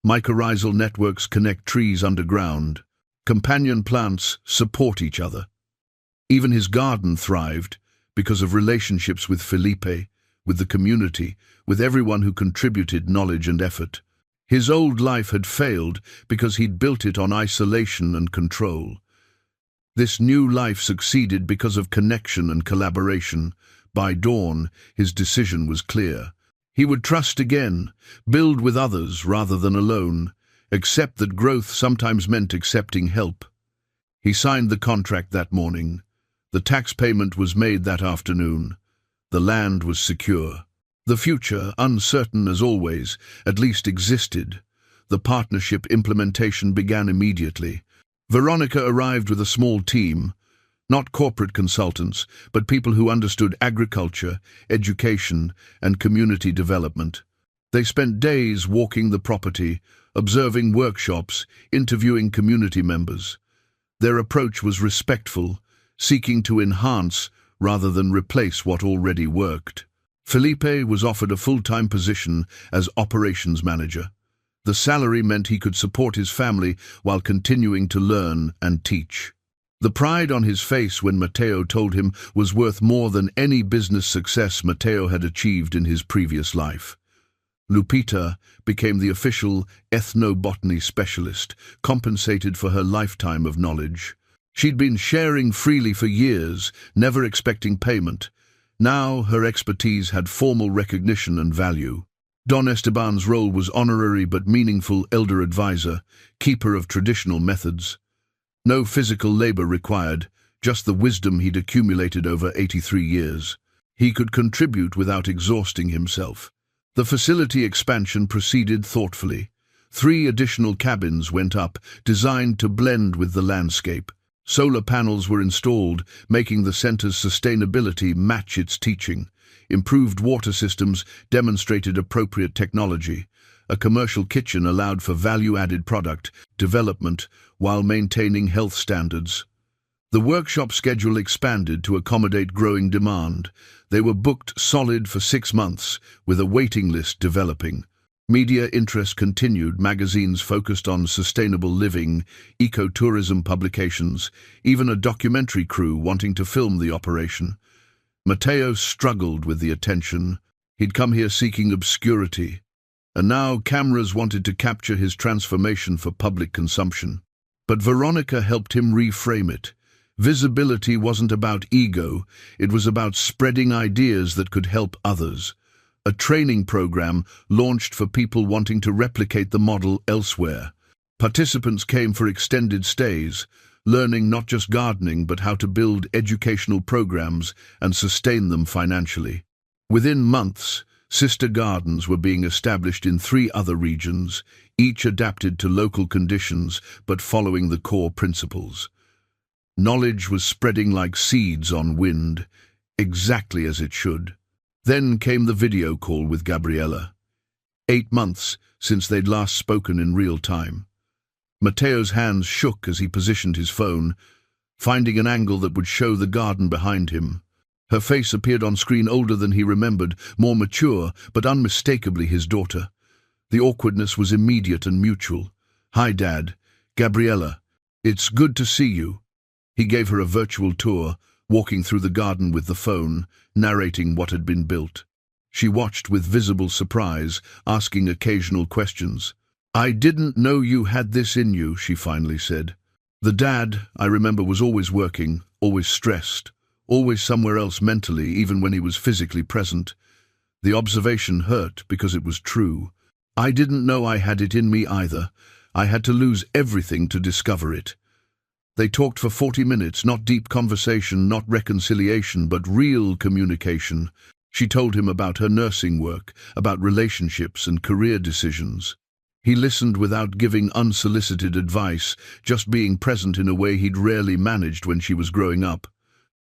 Mycorrhizal networks connect trees underground. Companion plants support each other. Even his garden thrived because of relationships with Felipe, with the community, with everyone who contributed knowledge and effort. His old life had failed because he'd built it on isolation and control. This new life succeeded because of connection and collaboration. By dawn, his decision was clear. He would trust again, build with others rather than alone, accept that growth sometimes meant accepting help. He signed the contract that morning. The tax payment was made that afternoon. The land was secure. The future, uncertain as always, at least existed. The partnership implementation began immediately. Veronica arrived with a small team, not corporate consultants, but people who understood agriculture, education, and community development. They spent days walking the property, observing workshops, interviewing community members. Their approach was respectful, seeking to enhance rather than replace what already worked. Felipe was offered a full-time position as operations manager. The salary meant he could support his family while continuing to learn and teach. The pride on his face when Mateo told him was worth more than any business success Mateo had achieved in his previous life. Lupita became the official ethnobotany specialist, compensated for her lifetime of knowledge. She'd been sharing freely for years, never expecting payment. Now her expertise had formal recognition and value. Don Esteban's role was honorary but meaningful elder advisor, keeper of traditional methods. No physical labor required, just the wisdom he'd accumulated over 83 years. He could contribute without exhausting himself. The facility expansion proceeded thoughtfully. 3 additional cabins went up, designed to blend with the landscape. Solar panels were installed, making the center's sustainability match its teaching. Improved water systems demonstrated appropriate technology. A commercial kitchen allowed for value-added product development while maintaining health standards. The workshop schedule expanded to accommodate growing demand. They were booked solid for 6 months, with a waiting list developing. Media interest continued, magazines focused on sustainable living, ecotourism publications, even a documentary crew wanting to film the operation. Mateo struggled with the attention. He'd come here seeking obscurity, and now cameras wanted to capture his transformation for public consumption. But Veronica helped him reframe it. Visibility wasn't about ego, it was about spreading ideas that could help others. A training program launched for people wanting to replicate the model elsewhere. Participants came for extended stays, learning not just gardening but how to build educational programs and sustain them financially. Within months, sister gardens were being established in 3 other regions, each adapted to local conditions but following the core principles. Knowledge was spreading like seeds on wind, exactly as it should. Then came the video call with Gabriella. 8 months since they'd last spoken in real time. Matteo's hands shook as he positioned his phone, finding an angle that would show the garden behind him. Her face appeared on screen older than he remembered, more mature, but unmistakably his daughter. The awkwardness was immediate and mutual. "Hi, Dad. Gabriella. It's good to see you." He gave her a virtual tour, walking through the garden with the phone, narrating what had been built. She watched with visible surprise, asking occasional questions. "I didn't know you had this in you," she finally said. "The dad, I remember, was always working, always stressed, always somewhere else mentally, even when he was physically present. The observation hurt because it was true. I didn't know I had it in me either. I had to lose everything to discover it." They talked for 40 minutes, not deep conversation, not reconciliation, but real communication. She told him about her nursing work, about relationships and career decisions. He listened without giving unsolicited advice, just being present in a way he'd rarely managed when she was growing up.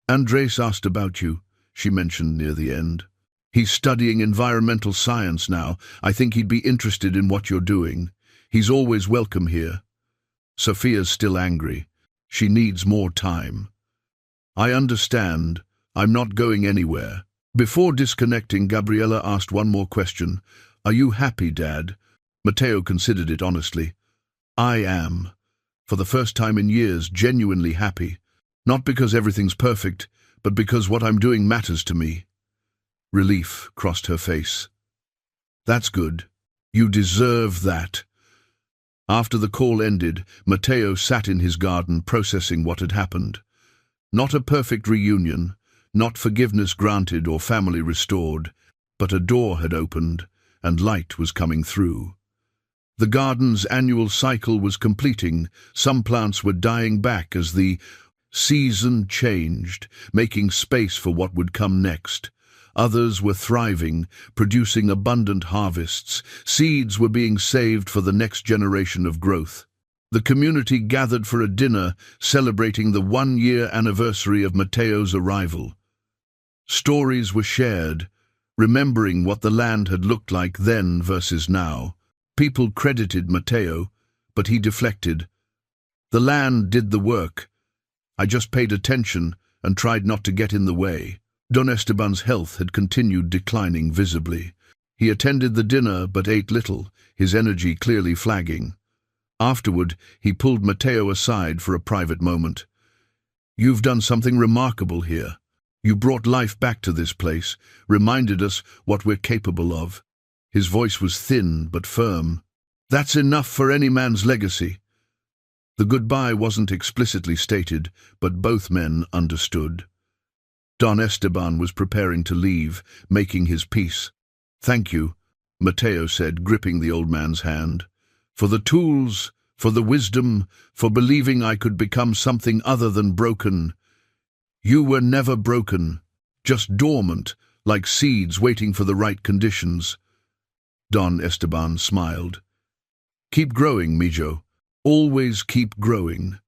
"Andres asked about you," she mentioned near the end. "He's studying environmental science now. I think he'd be interested in what you're doing. He's always welcome here." Sophia's still angry. She needs more time. "I understand. I'm not going anywhere." Before disconnecting, Gabriella asked one more question. "Are you happy, Dad?" Matteo considered it honestly. "I am. For the first time in years, genuinely happy. Not because everything's perfect, but because what I'm doing matters to me." Relief crossed her face. "That's good. You deserve that." After the call ended, Matteo sat in his garden processing what had happened. Not a perfect reunion, not forgiveness granted or family restored, but a door had opened and light was coming through. The garden's annual cycle was completing. Some plants were dying back as the season changed, making space for what would come next. Others were thriving, producing abundant harvests. Seeds were being saved for the next generation of growth. The community gathered for a dinner celebrating the 1-year anniversary of Matteo's arrival. Stories were shared, remembering what the land had looked like then versus now. People credited Matteo, but he deflected. "The land did the work. I just paid attention and tried not to get in the way." Don Esteban's health had continued declining visibly. He attended the dinner but ate little, his energy clearly flagging. Afterward, he pulled Matteo aside for a private moment. "You've done something remarkable here. You brought life back to this place, reminded us what we're capable of." His voice was thin but firm. "That's enough for any man's legacy." The goodbye wasn't explicitly stated, but both men understood. Don Esteban was preparing to leave, making his peace. "Thank you," Matteo said, gripping the old man's hand. "For the tools, for the wisdom, for believing I could become something other than broken. You were never broken, just dormant, like seeds waiting for the right conditions." Don Esteban smiled. "Keep growing, Mijo. Always keep growing."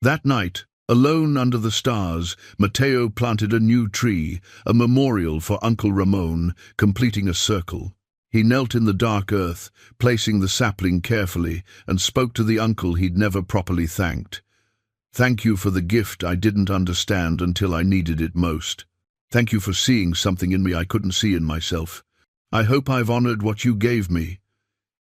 That night, alone under the stars, Matteo planted a new tree, a memorial for Uncle Ramon, completing a circle. He knelt in the dark earth, placing the sapling carefully, and spoke to the uncle he'd never properly thanked. "Thank you for the gift I didn't understand until I needed it most. Thank you for seeing something in me I couldn't see in myself. I hope I've honored what you gave me."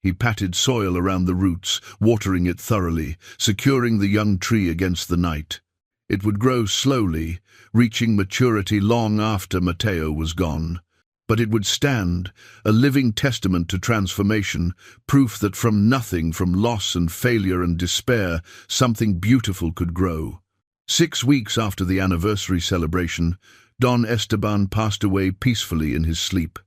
He patted soil around the roots, watering it thoroughly, securing the young tree against the night. It would grow slowly, reaching maturity long after Matteo was gone. But it would stand, a living testament to transformation, proof that from nothing, from loss and failure and despair, something beautiful could grow. 6 weeks after the anniversary celebration, Don Esteban passed away peacefully in his sleep.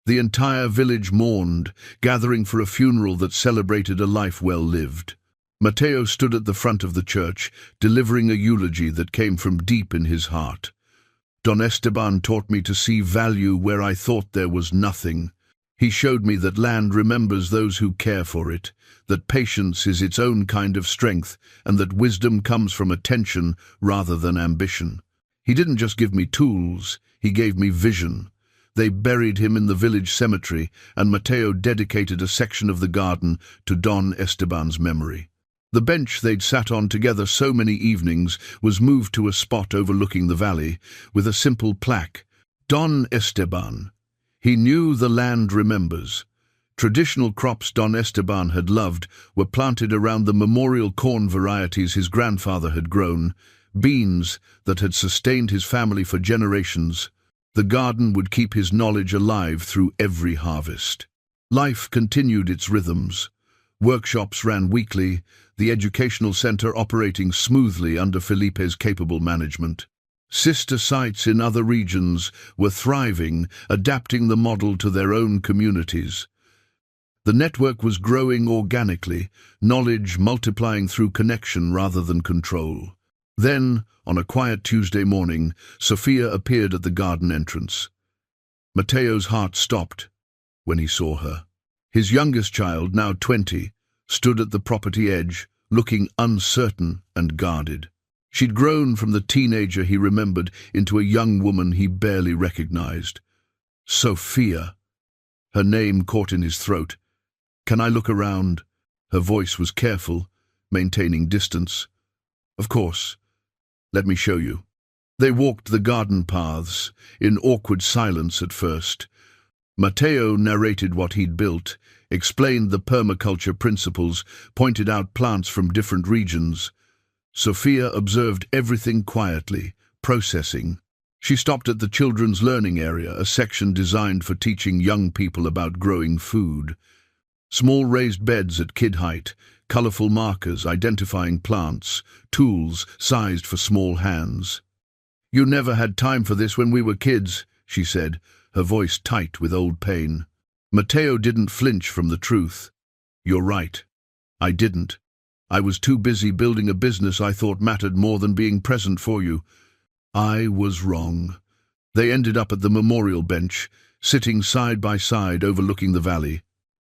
The entire village mourned, gathering for a funeral that celebrated a life well lived. Matteo stood at the front of the church, delivering a eulogy that came from deep in his heart. Don Esteban taught me to see value where I thought there was nothing. He showed me that land remembers those who care for it, that patience is its own kind of strength, and that wisdom comes from attention rather than ambition. He didn't just give me tools, he gave me vision. They buried him in the village cemetery, and Mateo dedicated a section of the garden to Don Esteban's memory. The bench they'd sat on together so many evenings was moved to a spot overlooking the valley, with a simple plaque, Don Esteban. He knew the land remembers. Traditional crops Don Esteban had loved were planted around the memorial corn varieties his grandfather had grown, beans that had sustained his family for generations. The garden would keep his knowledge alive through every harvest. Life continued its rhythms. Workshops ran weekly, the educational center operating smoothly under Felipe's capable management. Sister sites in other regions were thriving, adapting the model to their own communities. The network was growing organically, knowledge multiplying through connection rather than control. Then, on a quiet Tuesday morning, Sophia appeared at the garden entrance. Mateo's heart stopped when he saw her. His youngest child, now 20, stood at the property edge, looking uncertain and guarded. She'd grown from the teenager he remembered into a young woman he barely recognized. Sophia. Her name caught in his throat. "Can I look around?" Her voice was careful, maintaining distance. "Of course. Let me show you." They walked the garden paths, in awkward silence at first. Mateo narrated what he'd built, explained the permaculture principles, pointed out plants from different regions. Sophia observed everything quietly, processing. She stopped at the children's learning area, a section designed for teaching young people about growing food. Small raised beds at kid height, colorful markers identifying plants, tools sized for small hands. "You never had time for this when we were kids," she said, her voice tight with old pain. Mateo didn't flinch from the truth. "You're right. I didn't. I was too busy building a business I thought mattered more than being present for you. I was wrong." They ended up at the memorial bench, sitting side by side overlooking the valley.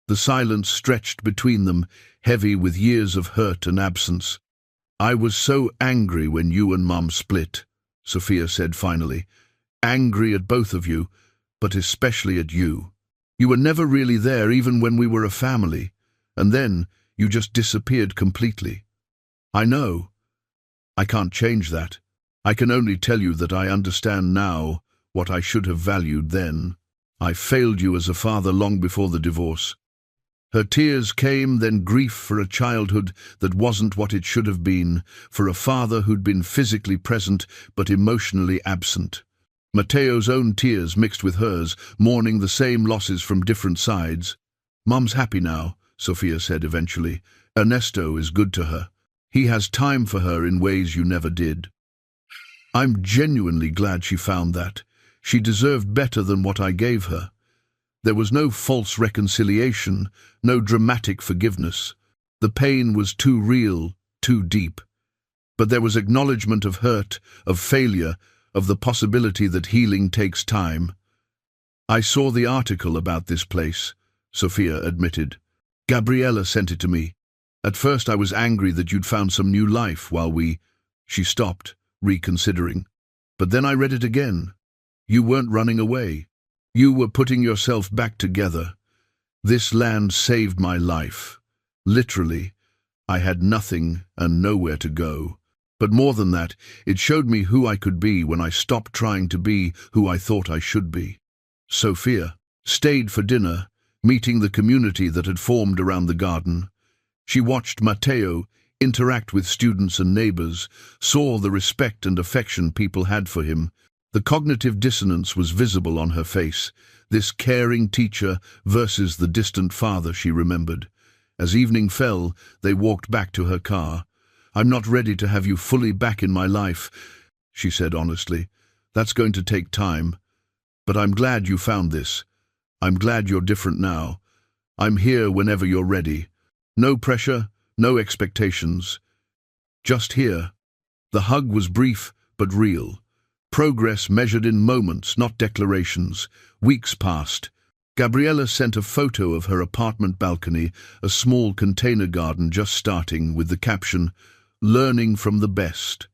The silence stretched between them, heavy with years of hurt and absence. "I was so angry when you and Mum split," Sophia said finally. "Angry at both of you, but especially at you. You were never really there even when we were a family, and then you just disappeared completely. I know. I can't change that. I can only tell you that I understand now what I should have valued then. I failed you as a father long before the divorce." Her tears came, then grief for a childhood that wasn't what it should have been, for a father who'd been physically present but emotionally absent. Mateo's own tears mixed with hers, mourning the same losses from different sides. "Mum's happy now," Sophia said eventually. "Ernesto is good to her. He has time for her in ways you never did." "I'm genuinely glad she found that. She deserved better than what I gave her." There was no false reconciliation, no dramatic forgiveness. The pain was too real, too deep. But there was acknowledgement of hurt, of failure, of the possibility that healing takes time. "I saw the article about this place," Sophia admitted. "Gabriella sent it to me. At first I was angry that you'd found some new life while we—" She stopped, reconsidering. "But then I read it again. You weren't running away. You were putting yourself back together. This land saved my life. Literally. I had nothing and nowhere to go. But more than that, it showed me who I could be when I stopped trying to be who I thought I should be." Sophia stayed for dinner, meeting the community that had formed around the garden. She watched Mateo interact with students and neighbors, saw the respect and affection people had for him. The cognitive dissonance was visible on her face, this caring teacher versus the distant father she remembered. As evening fell, they walked back to her car. "I'm not ready to have you fully back in my life," she said honestly. "That's going to take time. But I'm glad you found this. I'm glad you're different now. I'm here whenever you're ready. No pressure, no expectations. Just here." The hug was brief but real. Progress measured in moments, not declarations. Weeks passed. Gabriella sent a photo of her apartment balcony, a small container garden just starting, with the caption, "Learning from the best."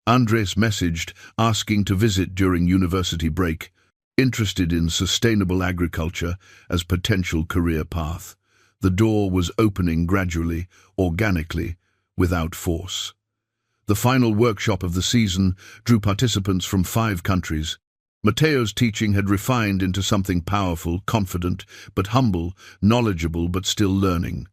Andres messaged, asking to visit during university break, interested in sustainable agriculture as potential career path. The door was opening gradually, organically, without force. The final workshop of the season drew participants from 5 countries. Mateo's teaching had refined into something powerful, confident, but humble, knowledgeable, but still learning.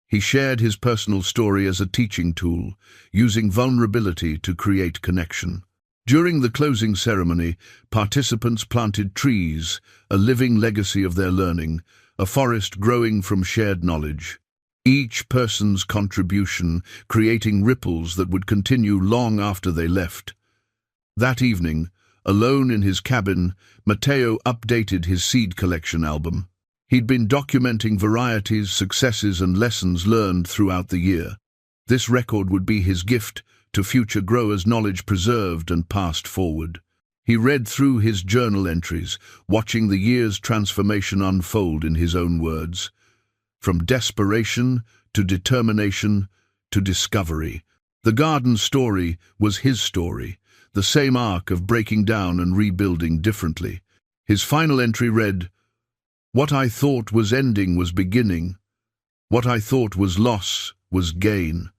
He shared his personal story as a teaching tool, using vulnerability to create connection. During the closing ceremony, participants planted trees, a living legacy of their learning, a forest growing from shared knowledge. Each person's contribution creating ripples that would continue long after they left. That evening, alone in his cabin, Mateo updated his seed collection album. He'd been documenting varieties, successes, and lessons learned throughout the year. This record would be his gift to future growers, knowledge preserved and passed forward. He read through his journal entries, watching the year's transformation unfold in his own words. From desperation to determination to discovery. The garden story was his story, the same arc of breaking down and rebuilding differently. His final entry read, "What I thought was ending was beginning. What I thought was loss was gain.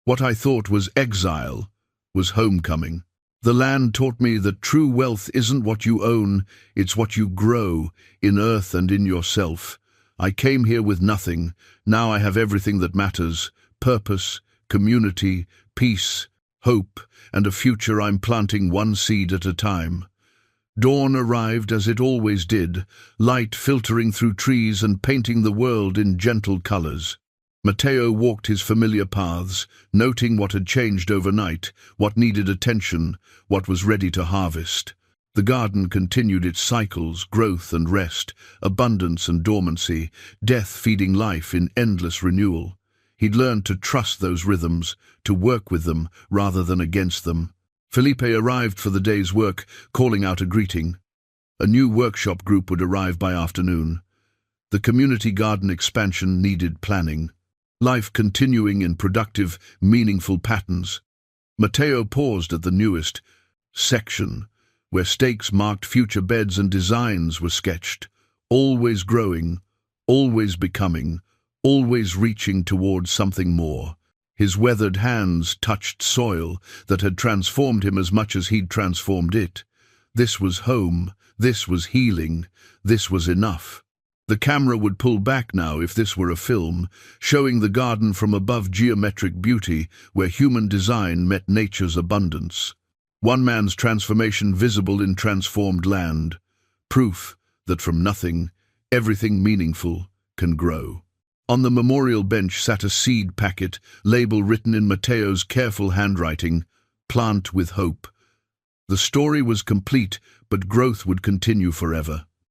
What I thought was exile was homecoming. The land taught me that true wealth isn't what you own, it's what you grow, in earth and in yourself. I came here with nothing, now I have everything that matters, purpose, community, peace, hope, and a future I'm planting one seed at a time." Dawn arrived as it always did, light filtering through trees and painting the world in gentle colors. Mateo walked his familiar paths, noting what had changed overnight, what needed attention, what was ready to harvest. The garden continued its cycles, growth and rest, abundance and dormancy, death feeding life in endless renewal. He'd learned to trust those rhythms, to work with them rather than against them. Felipe arrived for the day's work, calling out a greeting. A new workshop group would arrive by afternoon. The community garden expansion needed planning. Life continuing in productive, meaningful patterns. Mateo paused at the newest section, where stakes marked future beds and designs were sketched, always growing, always becoming, always reaching towards something more. His weathered hands touched soil that had transformed him as much as he'd transformed it. This was home, this was healing, this was enough. The camera would pull back now if this were a film, showing the garden from above, geometric beauty where human design met nature's abundance. One man's transformation visible in transformed land, proof that from nothing, everything meaningful can grow. On the memorial bench sat a seed packet, label written in Mateo's careful handwriting, "Plant with hope." The story was complete, but growth would continue forever.